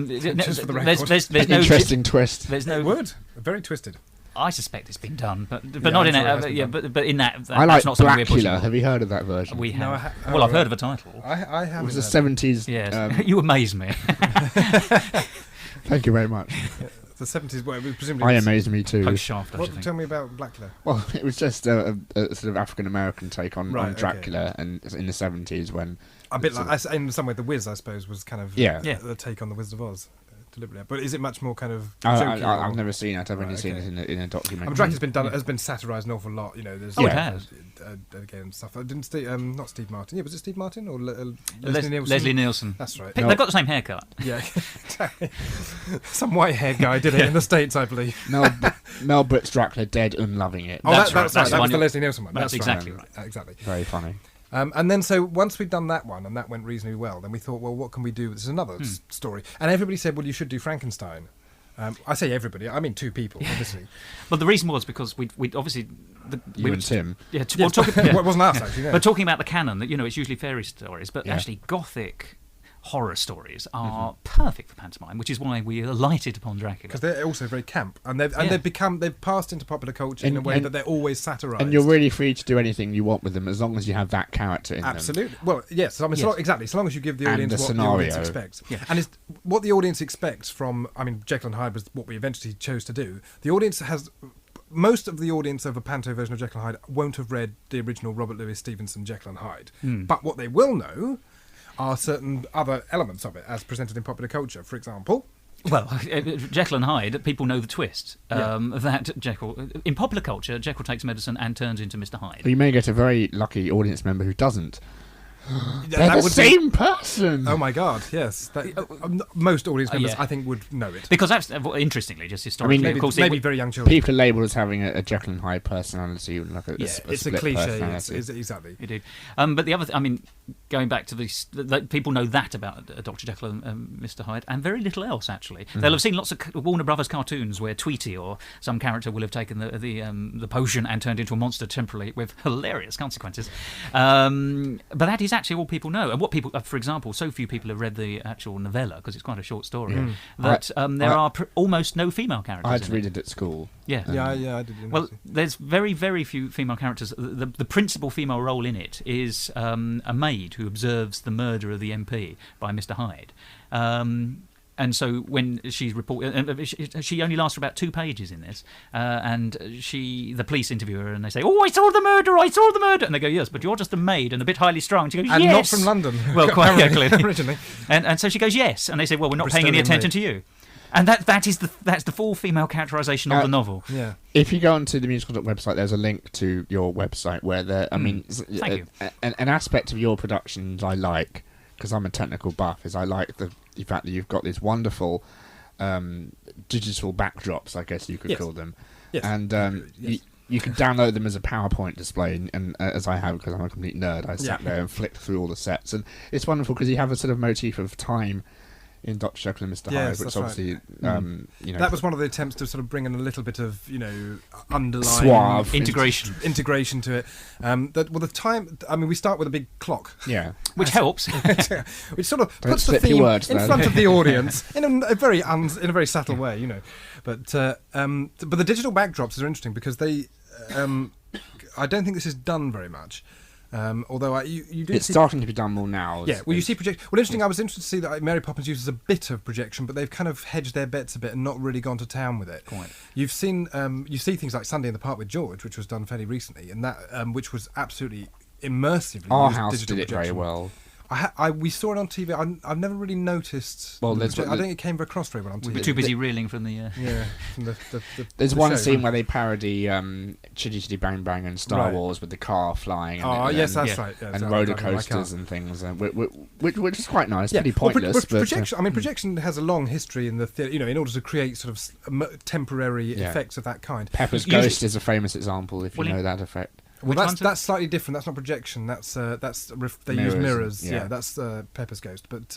just for the record. There's no interesting twist. There's no. It would very twisted. I suspect it's been done, but not in that. But in that. I like that's not something we're pushing. Blackula. Have you heard of that version? We have. I've heard of a title. I have. It was the 70s. Yes. You amaze me. Thank you very much. The 70s, well, presumably. I amazed me too. Post-Shaft, Tell me about Blackula. Well, it was just a sort of African American take on Dracula, and in the 70s when a bit like in some way, The Wiz, I suppose, was kind of the take on The Wizard of Oz. Deliberately, but is it much more kind of? I've never seen it. I've only seen it in a documentary. Dracula's has been satirised an awful lot. There's it has. Again, stuff. Didn't not Steve Martin? Yeah, was it Steve Martin or Leslie Nielsen? Leslie Nielsen. That's right. They've got the same haircut. Yeah, some white-haired guy did it in the States, I believe. Mel Brooks' Dracula Dead and Loving It. Oh, that's right. That was the Leslie Nielsen one. That's exactly right. Exactly. Very funny. And then so once we'd done that one and that went reasonably well, then we thought, well, what can we do? This is another story. And everybody said, well, you should do Frankenstein. I say everybody, I mean two people, obviously. But the reason was because we obviously... You and Tim. Yeah, well, it wasn't us, actually. No. But talking about the canon, that it's usually fairy stories, but actually Gothic horror stories are perfect for pantomime, which is why we alighted upon Dracula. Because they're also very camp, and they've passed into popular culture in a way that they're always satirised. And you're really free to do anything you want with them as long as you have that character in them. Absolutely. Well, yes. Exactly. So long as you give the audience what the audience expects. Yeah. And it's what the audience expects from. I mean, Jekyll and Hyde was what we eventually chose to do. The audience has. Most of the audience of a panto version of Jekyll and Hyde won't have read the original Robert Louis Stevenson Jekyll and Hyde, but what they will know are certain other elements of it as presented in popular culture. For example, well, Jekyll and Hyde, people know the twist. That Jekyll, in popular culture, Jekyll takes medicine and turns into Mr. Hyde. You may get a very lucky audience member who doesn't. They're the same person. Oh my God! Yes, most audience members, I think, would know it because that's interestingly, just historically. Maybe, of course, maybe very young children. People are labelled as having a Jekyll and Hyde personality, like it's a cliche. It's exactly. Indeed. But the other, going back to this, people know that about Dr. Jekyll and Mr. Hyde, and very little else actually. They'll have seen lots of Warner Brothers cartoons where Tweety or some character will have taken the potion and turned into a monster temporarily with hilarious consequences. But that is actually all people know, and what people, for example, so few people have read the actual novella because it's quite a short story that there are almost no female characters. I had to read it at school. Yeah, I did. Well, there's very, very few female characters. The principal female role in it is a maid who observes the murder of the MP by Mr. Hyde. And so when she's she only lasts for about 2 pages in this, and the police interview her and they say, "Oh, I saw the murder! I saw the murder!" And they go, "Yes, but you're just a maid and a bit highly strung." She goes, "Yes." And not from London. Well, quite clearly. Originally. And so she goes, "Yes," and they say, "Well, we're not paying any attention to you." And that's the full female characterisation of the novel. Yeah. If you go onto the musical website, there's a link to your website where Thank you. An aspect of your productions I like, because I'm a technical buff, is I like the fact that you've got these wonderful digital backdrops, I guess you could call them. Yes. And You can download them as a PowerPoint display, and as I have, because I'm a complete nerd, I sat there and flicked through all the sets, and it's wonderful because you have a sort of motif of time in Dr. Jekyll and Mr. Hyde, which obviously, that was one of the attempts to sort of bring in a little bit of, underlying suave integration to it. The time. I mean, we start with a big clock, which helps, which sort of Don't puts the slip your theme words, in though. front of the audience in a very subtle way, But the digital backdrops are interesting because they. I don't think this is done very much. Although you do. It's starting to be done more now. Yeah, well, you see projection. Well, interesting. I was interested to see that Mary Poppins uses a bit of projection, but they've kind of hedged their bets a bit and not really gone to town with it. Quite. You've seen, you see things like Sunday in the Park with George, which was done fairly recently, and that which was absolutely immersively. Our used house digital did it very projection. well. We saw it on TV. I've never really noticed. Well, I don't think it came across very well on TV. We're too busy reeling from the. Yeah, from the There's the one show. scene where they parody Chitty Chitty Bang Bang and Star Right. Wars with the car flying. Yes, that's yeah. right. Yeah, And exactly. roller Driving my car. coasters and things, which is quite nice. Yeah, Pretty well, pointless, but projection. I mean, projection has a long history in the theatre. In order to create sort of temporary effects of that kind. Pepper's Usually- Ghost is a famous example, if you Well, know that effect. Well, Which one's that's slightly different. That's not projection. They use Mirrors, mirrors. yeah. That's Pepper's Ghost. But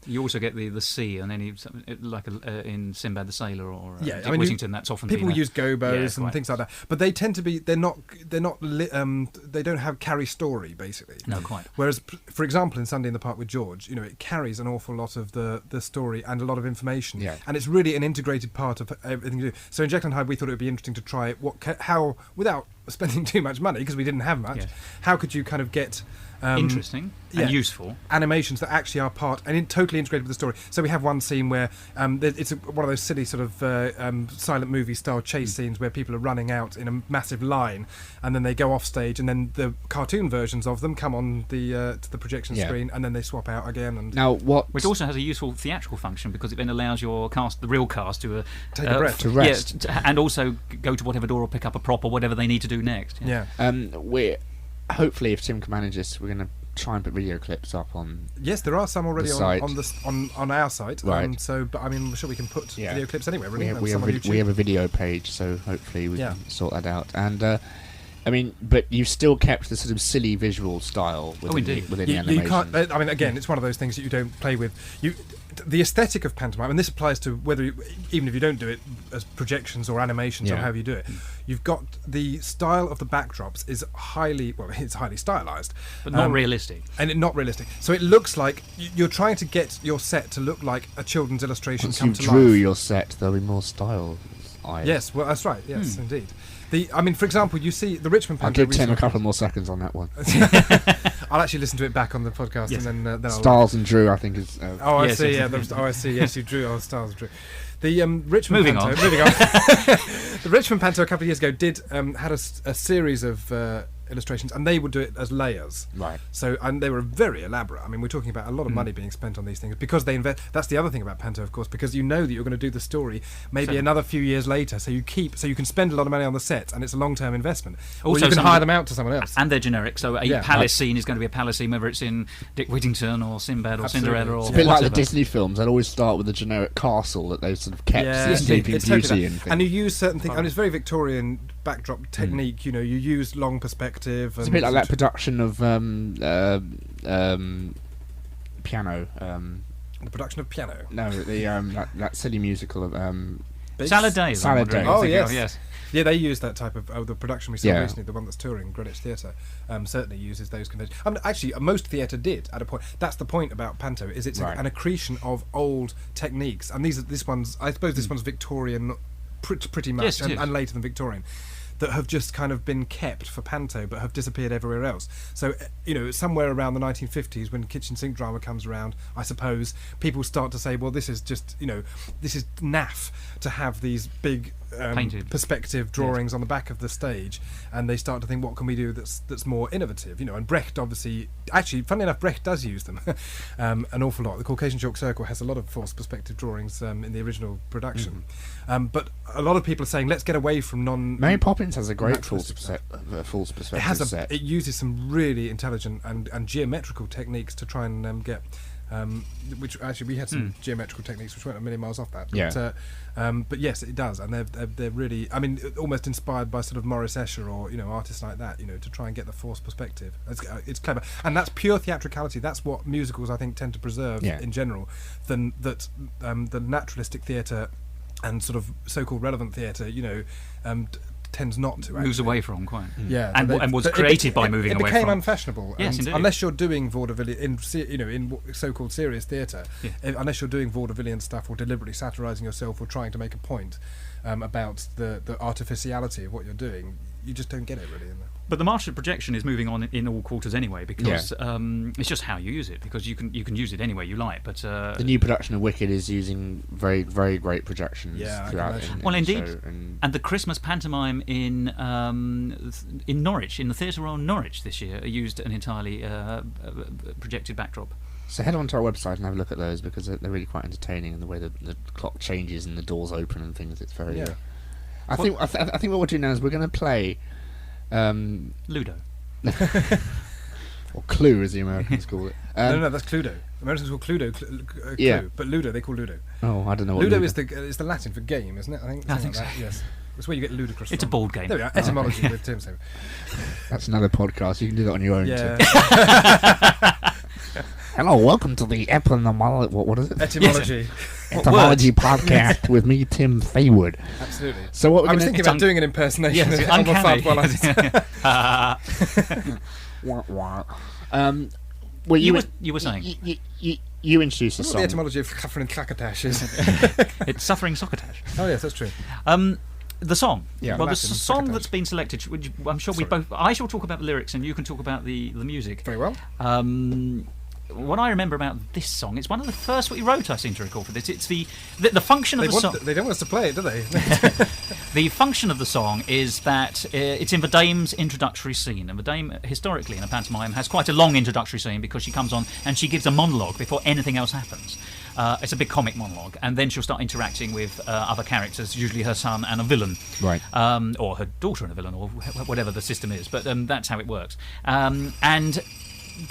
You also get the sea, and any like in Sinbad the Sailor or Dick Whittington. That's often people been use gobos and quite. things like that. But they tend to be. They're not. They don't have carry story basically. No, quite. Whereas, for example, in Sunday in the Park with George, it carries an awful lot of the story and a lot of information. Yeah. And it's really an integrated part of everything you do. So in Jekyll and Hyde, we thought it would be interesting to try how without spending too much money because we didn't have much. Yeah. How could you kind of get Interesting and useful animations that actually are part and totally integrated with the story. So we have one scene where it's one of those silly sort of silent movie style chase scenes where people are running out in a massive line, and then they go off stage, and then the cartoon versions of them come on the to the projection screen, and then they swap out again. And Now, which also has a useful theatrical function because it then allows your cast, the real cast, to take a breath, to rest, and also go to whatever door or pick up a prop or whatever they need to do next. Yeah. We're hopefully, if Tim can manage this, we're going to try and put video clips up on. Yes, there are some already on our site. Right. But I mean, I'm sure we can put video clips anywhere. Really, We have a video page, so hopefully we can sort that out. And I mean, but you've still kept the sort of silly visual style within the animation. You can't. I mean, again, it's one of those things that you don't play with. The aesthetic of pantomime, and this applies to even if you don't do it as projections or animations or however you do it, you've got the style of the backdrops is it's highly stylized, but not realistic, and not realistic. So it looks like you're trying to get your set to look like a children's illustration Once come you to drew life. your set, there'll be more style. Yes, well, that's right. Yes, indeed. I mean, for example, you see the Richmond Panto. I'll give Tim a couple more seconds on that one. I'll actually listen to it back on the podcast, Yes. and then I'll. Styles and Drew, I think, is. I yes, see. yes. Yeah. I see. Yes, you drew. Oh, Styles drew. The Richmond Moving Panto. on. Moving on. The Richmond Panto a couple of years ago had a series of illustrations, and they would do it as layers. Right. So, and they were very elaborate. I mean, we're talking about a lot of money being spent on these things because they invest. That's the other thing about Panto, of course, because you know that you're going to do the story maybe another few years later. So you can spend a lot of money on the sets, and it's a long-term investment. Also, or you can hire them out to someone else. and they're generic. So a Yeah. palace scene is going to be a palace scene, whether it's in Dick Whittington or Sinbad or Absolutely. Cinderella or It's a bit like the whatever. Disney films. They'd always start with a generic castle that they've sort of kept Yeah, the Sleeping it's Beauty totally and that. things. And you use certain things. I mean, it's very Victorian backdrop technique. You use long perspective. It's a bit like that production of piano. The production of piano. No, that silly musical of Salad Days. Salad I'm wondering. Days. Oh, Thinking yes. of, yes. Yeah, they use that type of the production we saw Yeah. recently, the one that's touring Greenwich Theatre, certainly uses those conventions. I mean, actually, most theatre did at a point. That's the point about Panto, is it's Right. an accretion of old techniques, and this one's Victorian, pretty much, Yes, it is. and later than Victorian, that have just kind of been kept for Panto, but have disappeared everywhere else. So, somewhere around the 1950s, when kitchen sink drama comes around, I suppose people start to say, well, this is just, this is naff to have these big Painted. perspective drawings on the back of the stage, and they start to think, what can we do that's more innovative? And Brecht obviously, actually, funnily enough, Brecht does use them an awful lot. The Caucasian Chalk Circle has a lot of false perspective drawings in the original production, but a lot of people are saying, let's get away from Mary Poppins has a great false naturalistic perspective it has set. it uses some really intelligent and geometrical techniques to try and get which actually we had some geometrical techniques which weren't a million miles off that. But yes, it does, and they're really, I mean, almost inspired by sort of Maurice Escher or artists like that, to try and get the forced perspective. It's clever, and that's pure theatricality. That's what musicals I think tend to preserve in general. The naturalistic theatre and sort of so-called relevant theatre, tends not to. Moves away from quite. Yeah, and was created by moving away from. It became unfashionable. Yes, indeed. Unless you're doing vaudevillian in so-called serious theatre, unless you're doing vaudevillian stuff or deliberately satirising yourself or trying to make a point about the artificiality of what you're doing, you just don't get it really. But the master projection is moving on in all quarters anyway, because it's just how you use it, because you can use it any way you like. But the new production of Wicked is using very, very great projections throughout. Indeed. And the Christmas pantomime in Norwich, in the Theatre Royal Norwich this year, used an entirely projected backdrop. So head on to our website and have a look at those, because they're really quite entertaining, and the way the clock changes and the doors open and things. It's very. I think what we'll do now is we're going to play. Ludo. Or Clue, as the Americans call it. No, that's Cluedo. Americans call Cluedo Clue, but Ludo they call Ludo. Oh, I don't know what Ludo is the Latin for game, isn't it? I think so. Like that. Yes. It's where you get ludicrous It's from. a board game. There we are. Etymology with Tim. That's another podcast. You can do that on your own. Yeah. Hello, welcome to the etymology. What is it? Etymology. Etymology podcast with me, Tim Faywood. Absolutely. So what I was thinking about doing an impersonation of Elmer Fudd while well, you were saying you introduced the song. The etymology of Suffering Clackatash is. It's Suffering Soccertash. Oh yes, that's true. The song. Yeah, well, the Latin, song Succotash. that's been selected, which I'm sure we both. I shall talk about the lyrics, and you can talk about the music. Very well. What I remember about this song, it's one of the first what he wrote, I seem to recall, for this. It's the function of the song. They don't want us to play it, do they? The function of the song is that it's in the dame's introductory scene, and the dame, historically in a pantomime, has quite a long introductory scene because she comes on and she gives a monologue before anything else happens. It's a big comic monologue, and then she'll start interacting with other characters, usually her son and a villain, right? Or her daughter and a villain, or whatever the system is. But that's how it works. And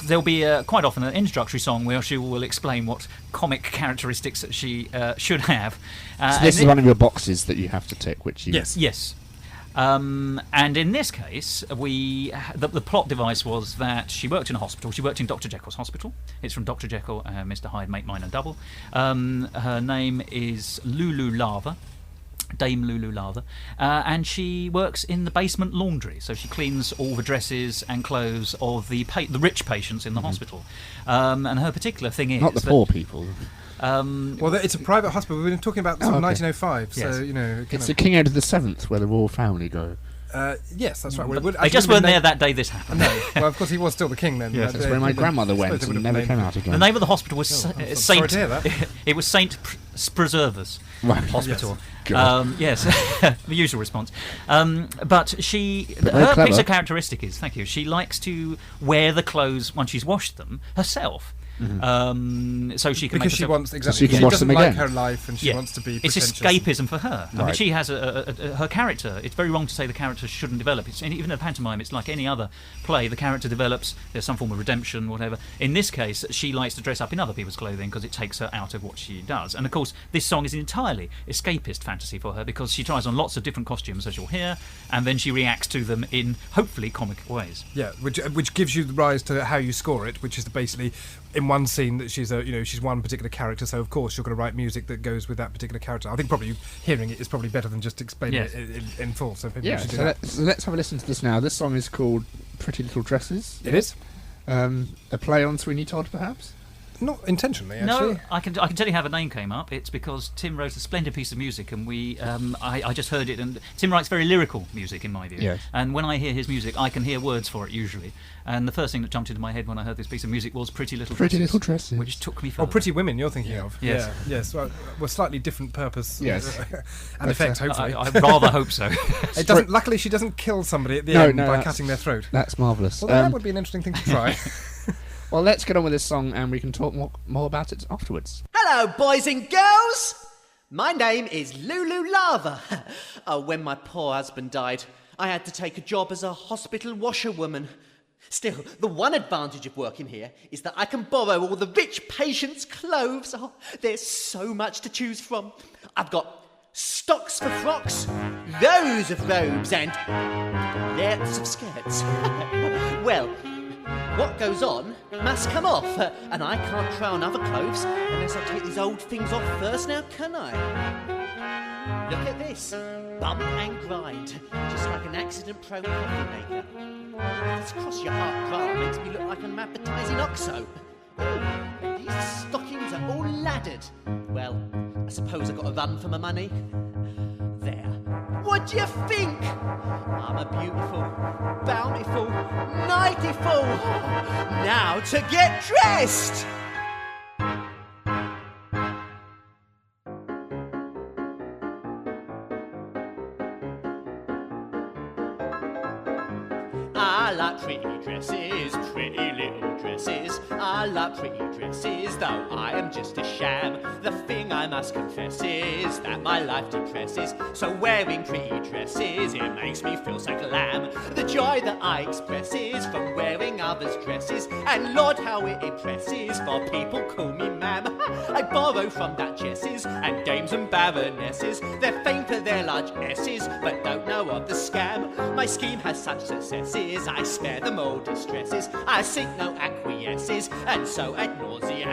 there'll be quite often an introductory song where she will explain what comic characteristics that she should have. So this is one of your boxes that you have to tick, which you... Yes. And in this case, the plot device was that she worked in a hospital. She worked in Dr. Jekyll's hospital. It's from Dr. Jekyll, Mr. Hyde, Make Mine a Double. Her name is Lulu Lava. Dame Lulu Lava, and she works in the basement laundry, so she cleans all the dresses and clothes of the rich patients in the hospital. And her particular thing is not the poor people. Well, it's a private hospital. We've been talking about this in 1905, yes. So it's the King Edward VII where the royal family go. Yes, that's right. They just weren't there that day this happened. No, well, of course he was still the king then. Yes, that's where my grandmother went and never came out again. The name of the hospital was Sorry Saint. to hear that. It was Saint Preservers Hospital. Yes, the usual response. But her piece of characteristic is, thank you, she likes to wear the clothes once she's washed them herself. So she can because she wants exactly. She doesn't like her life and she wants to be. It's escapism for her. Right. I mean, she has her character. It's very wrong to say the character shouldn't develop. Even in a pantomime, it's like any other play. The character develops. There's some form of redemption, whatever. In this case, she likes to dress up in other people's clothing because it takes her out of what she does. And of course, this song is an entirely escapist fantasy for her because she tries on lots of different costumes, as you'll hear, and then she reacts to them in hopefully comic ways. Yeah, which gives you the rise to how you score it, which is basically. In one scene that she's one particular character, so of course you're going to write music that goes with that particular character. I think probably hearing it is probably better than just explaining it in full. So maybe should do that. So let's have a listen to this now. This song is called "Pretty Little Dresses." It is a play on Sweeney Todd, perhaps. Not intentionally, actually. No, I can tell you how the name came up. It's because Tim wrote a splendid piece of music, and I just heard it. And Tim writes very lyrical music, in my view. Yes. And when I hear his music, I can hear words for it usually. And the first thing that jumped into my head when I heard this piece of music was "Pretty Little Dresses." Pretty Little Dresses, which took me further. Or "Pretty Women," you're thinking of. Yes. Yeah, yes. Well, slightly different purpose. Yes. And effect, hopefully. I rather hope so. It doesn't. Luckily, she doesn't kill somebody at the end by cutting their throat. That's marvellous. Well, that would be an interesting thing to try. Well, let's get on with this song and we can talk more about it afterwards. Hello, boys and girls! My name is Lulu Lava. When my poor husband died, I had to take a job as a hospital washerwoman. Still, the one advantage of working here is that I can borrow all the rich patients' clothes. Oh, there's so much to choose from. I've got stocks for frocks, rows of robes, and lots of skirts. Well, what goes on must come off, and I can't try on other clothes unless I take these old things off first, now can I? Look at this, bump and grind, just like an accident-prone coffee maker. This cross-your-heart bra makes me look like I'm advertising OXO. And these stockings are all laddered. Well, I suppose I've got to run for my money. There. What do you think? I'm a beautiful, bountiful, nightiful. Now to get dressed! I like pretty dresses, pretty little dresses. I like pretty dresses, though I am just a sham. The thing I must confess is that my life depresses. So wearing pretty dresses, it makes me feel so glam. The joy that I express is from wearing others' dresses. And Lord, how it impresses, for people call me ma'am. I borrow from duchesses and dames and baronesses. They're famed for their large S's, but don't know of the scam. My scheme has such successes, I spare them all distresses. I seek no acquiesces, and so ad nauseam.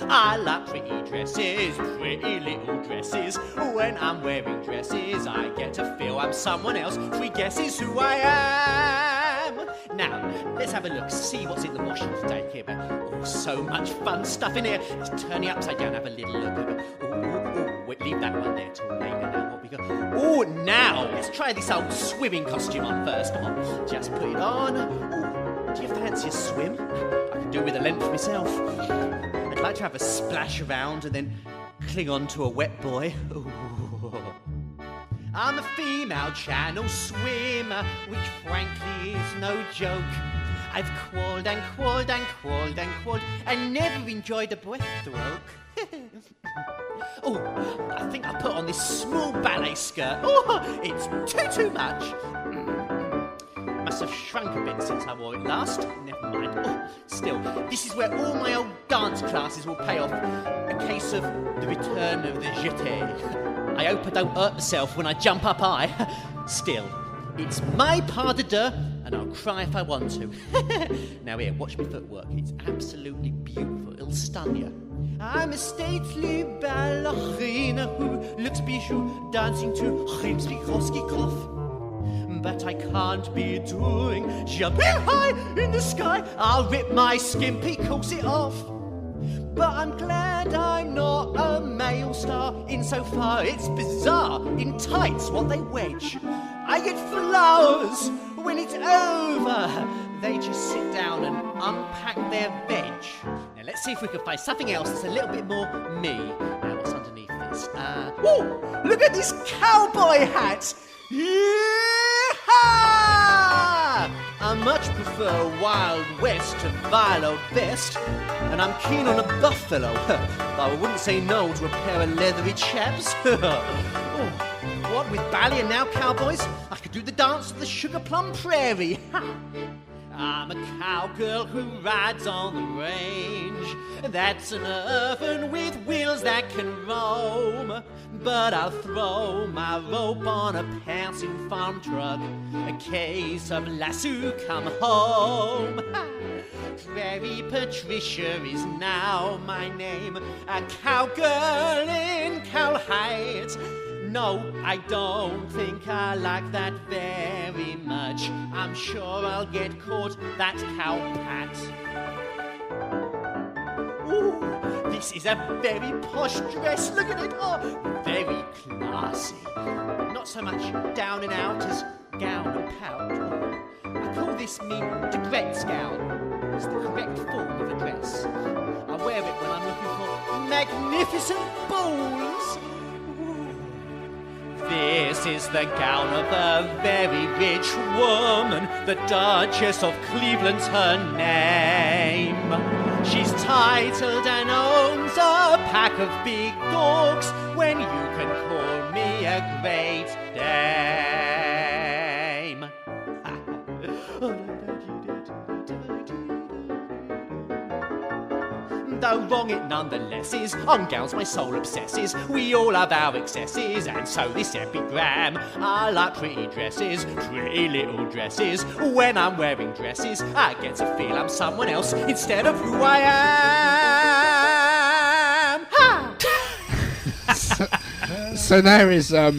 I like pretty dresses, pretty little dresses. When I'm wearing dresses, I get to feel I'm someone else. 3 guesses who I am. Now, let's have a look, see what's in the washing today, Kib. Oh, so much fun stuff in here. Let's turn it upside down, have a little look. Wait, leave that one there till later. Now, what we got? Oh, now, let's try this old swimming costume on first. Come on, just put it on. Ooh, do you fancy a swim? I could do with a length myself. I'd like to have a splash around and then cling on to a wet boy. Ooh. I'm a female channel swimmer, which frankly is no joke. I've crawled and crawled and crawled and crawled and never enjoyed a breaststroke. Oh, I think I put on this small ballet skirt. Oh, it's too much. Must have shrunk a bit since I wore it last. Never mind. Oh, still, this is where all my old dance classes will pay off. A case of the return of the jeté. I hope I don't hurt myself when I jump up high. Still, it's my pas de deux, and I'll cry if I want to. Now here, watch me footwork. It's absolutely beautiful. It'll stun you. I'm a stately ballerina who looks bijou dancing to Rimsky-Kroski-Koff. But I can't be doing jumping high in the sky. I'll rip my skimpy corset off. But I'm glad I'm not a male star insofar it's bizarre. In tights, what they wedge. I get flowers when it's over. They just sit down and unpack their veg. Now let's see if we can find something else that's a little bit more me. Now what's underneath this? Whoa! Look at this cowboy hat! Yee-haw! I much prefer Wild West to vile old vest. And I'm keen on a buffalo. Though I wouldn't say no to a pair of leathery chaps. Oh, what with ballet and now cowboys? I could do the dance of the Sugar Plum Prairie. I'm a cowgirl who rides on the range. That's an oven with wheels that can roam. But I'll throw my rope on a pouncing farm truck. A case of lasso come home. Prairie Patricia is now my name. A cowgirl in Cowhide. No, I don't think I like that very much. I'm sure I'll get caught, that cowpat. Ooh, this is a very posh dress, look at it. Oh, very classy. Not so much down and out as gown and pout. I call this me Degrette's gown. It's the correct form of a dress. I wear it when I'm looking for magnificent balls. This is the gown of a very rich woman. The Duchess of Cleveland's her name. She's titled and owns a pack of big dogs when you can call me a great dame. so wrong it nonetheless is. On gowns my soul obsesses. We all have our excesses, and so this epigram. I like pretty dresses, pretty little dresses. When I'm wearing dresses, I get to feel I'm someone else instead of who I am. Ha! So there is, I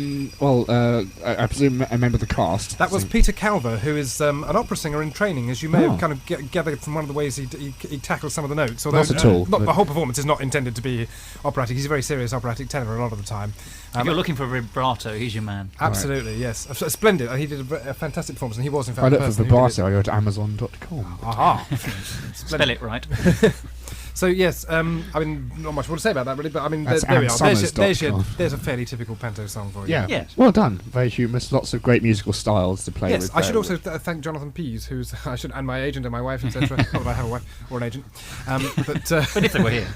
presume a member of the cast. That was Peter Calver, who is an opera singer in training, as you may have kind of gathered from one of the ways he tackles some of the notes. Although Not at all. The whole performance is not intended to be operatic. He's a very serious operatic tenor a lot of the time. If you're looking for vibrato, he's your man. Absolutely, yes. Splendid. And he did a fantastic performance, and he was, in fact, I the look for person who did vibrato, I go to Amazon.com. Aha. Spell it right. So yes, I mean, not much more to say about that really, but I mean, That's there we are. AmSummers.com. There's a fairly typical panto song for you. Yeah. Yes. Well done. Very humorous. Lots of great musical styles to play Yes, with. I should also thank Jonathan Pease, and my agent and my wife, etc. Not that I have a wife or an agent, But if they were here.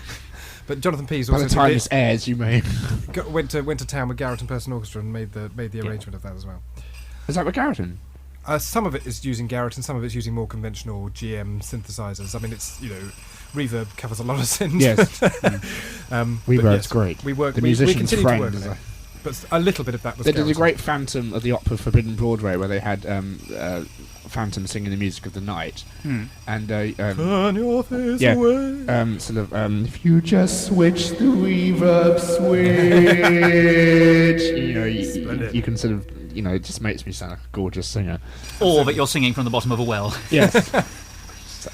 But Jonathan Pease By also the time this airs, you may. went to town with Garrett and Person Orchestra and made the arrangement of that as well. Is that with Garrison? Some of it is using Garrett, and some of it's using more conventional GM synthesizers. I mean, it's reverb covers a lot of sins. Yes. Reverb's great. We work. The we musician's continue to work friend. on it. But a little bit of that was. They did a Garrett. great Phantom of the Opera Forbidden Broadway where they had Phantom singing the music of the night. And Turn your face yeah, away. if you just switch the reverb switch, you can sort of, it just makes me sound like a gorgeous singer. Or that you're singing from the bottom of a well. Yes.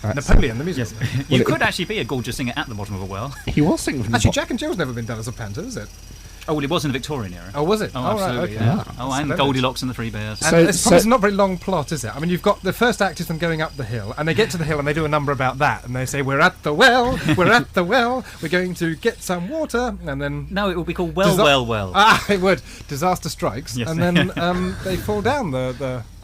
Napoleon, the music. You could actually be a gorgeous singer at the bottom of a well. He was singing from the Actually, Jack and Jill's never been done as a panto, is it? Oh, well, it was in the Victorian era. Oh, was it? Oh, right, absolutely, okay. yeah. Oh, and Splendid. Goldilocks and the Three Bears. And it's not a very long plot, is it? I mean, you've got the first act is them going up the hill, and they get to the hill and they do a number about that, and they say, "We're at the well, we're at the well, we're going to get some water," and then No, it would be called Well. Ah, it would. Disaster strikes, Yes. and then they fall down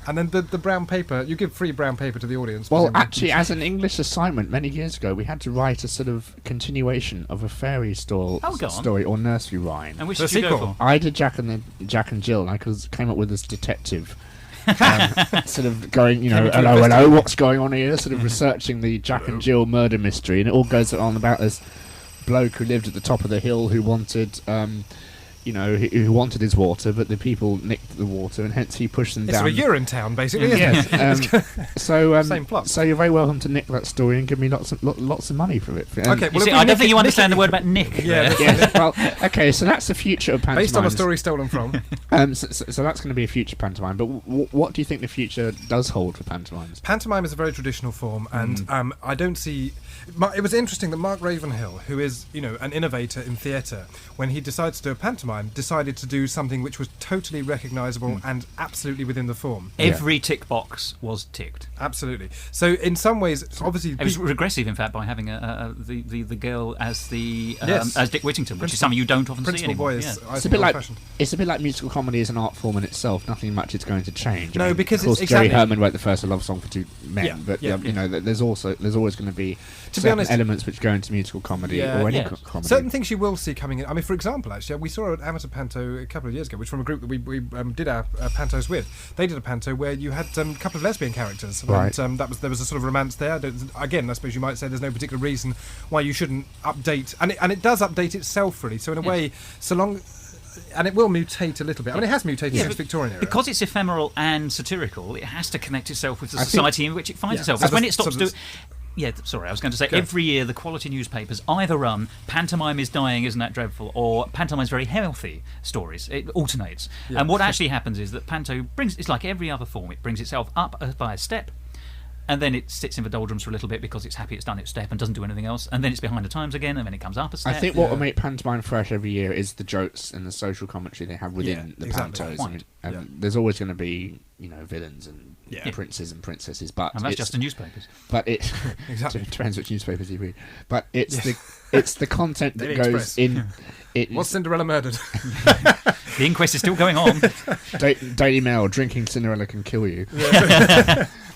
and then the brown paper. You give free brown paper to the audience. Well, presumably. actually, as an English assignment many years ago, we had to write a sort of continuation of a fairy Go on. story or nursery rhyme. And which The did you go sequel. for? I did Jack and Jill, and I came up with this detective, sort of going, Came into hello, investigate. what's going on here? Sort of researching the Jack and Jill murder mystery, and it all goes on about this bloke who lived at the top of the hill who wanted. Who wanted his water, but the people nicked the water, and hence he pushed them It's down. sort of urine town, basically. Isn't Yes. it? Same plot. So you're very welcome to nick that story and give me lots of money for it. Okay, You well, see, if we I don't nick think it- you nick understand it- the word about Nick. Yeah, there. Yes, well, okay, so that's the future of pantomime. based on a story stolen from. So that's going to be a future pantomime. But what do you think the future does hold for pantomimes? Pantomime is a very traditional form, and I don't see. It was interesting that Mark Ravenhill, who is an innovator in theatre, when he decided to do a pantomime, decided to do something which was totally recognisable and absolutely within the form. Every tick box was ticked. Absolutely. So in some ways, obviously, It was regressive, in fact, by having the girl as Yes. as Dick Whittington, which is something you don't often see Principal anymore. Boy is, Yeah. I It's a think, bit like old-fashioned. musical comedy as an art form in itself. Nothing much is going to change. No, because of course it's Jerry exactly- Herman wrote the first love song for two men, Yeah, but yeah, there's always going to be To be certain honest- elements which go into musical comedy or any Yeah. comedy. Certain things you will see coming in. I mean, for example, actually, we saw an amateur panto a couple of years ago, which from a group that we did our pantos with. They did a panto where you had a couple of lesbian characters, Right. and there was a sort of romance there. Again, I suppose you might say there's no particular reason why you shouldn't update, and it does update itself really. So in a way, so long. And it will mutate a little bit. I mean, it has mutated since but Victorian era. Because it's ephemeral and satirical, it has to connect itself with the I think- society in which it finds Yeah. itself. So Because when the- it stops so the- doing... Yeah, sorry, I was going to say, Go. every year the quality newspapers either run Pantomime is dying, isn't that dreadful, or Pantomime's very healthy stories. It alternates. Yeah. And what actually happens is that Panto it's like every other form, it brings itself up by a step, and then it sits in the doldrums for a little bit because it's happy it's done its step and doesn't do anything else, and then it's behind the times again, and then it comes up a step. I think what will make pantomime fresh every year is the jokes and the social commentary they have within Yeah, the exactly. pantos. Point. There's always going to be villains and Yeah. princes and princesses, but and that's it's- just the newspapers. But it Exactly. depends which newspapers you read. But it's the content that Daily goes Express. in. It Was Cinderella murdered? The inquest is still going on. Daily Mail, drinking Cinderella can kill you.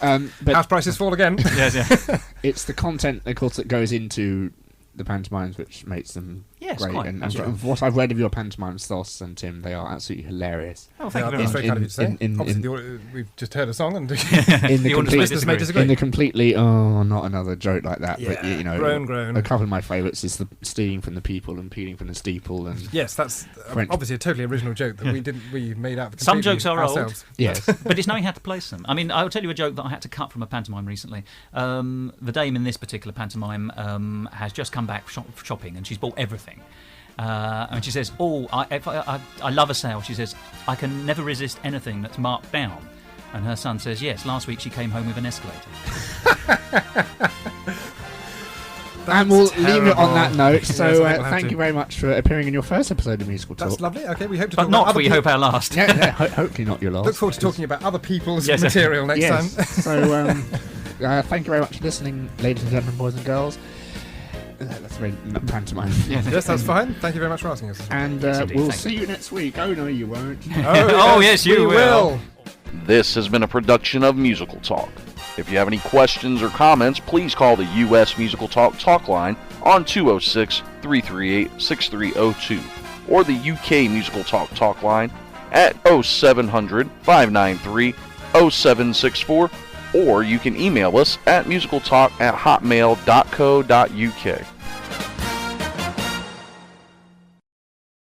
But House prices fall again. Yes, yeah. it's the content, of course, that goes into the pantomimes which makes them Yes, great. quite, And absolutely. from what I've read of your pantomimes, Thos and Tim, they are absolutely hilarious. Oh, thank you That's very very much. kind of you to say. in- Obviously, we've just heard a song and listeners may disagree. In the completely, not another joke like that. But Yeah, you know, groan. a couple of my favourites is the stealing from the people and peeling from the steeple. And Yes, that's French. obviously a totally original joke that we made up. Some completely jokes are old. ourselves. yes, But it's knowing how to place them. I mean, I'll tell you a joke that I had to cut from a pantomime recently. The dame in this particular pantomime has just come back shopping and she's bought everything. And she says, I love a sale. She says, I can never resist anything that's marked down. And her son says, yes, last week she came home with an escalator. and we'll leave it on that note. Yes, So I think we'll have thank to. you very much for appearing in your first episode of Musical Talk. That's lovely. Okay, we hope to But talk about not, other we hope, our last. Yeah, hopefully not your last. Look forward to talking about other people's Yes. material next Yes. time. So thank you very much for listening, ladies and gentlemen, boys and girls. That's very pantomime. Yes, that's fine. Thank you very much for asking us. And Yes, indeed. we'll Thank see you next week. Oh no, you won't. Oh, yes, you we will. This has been a production of Musical Talk. If you have any questions or comments, please call the U.S. Musical Talk line on 206-338-6302 or the UK Musical Talk line at 0700-593-0764, or you can email us at musicaltalk@hotmail.co.uk.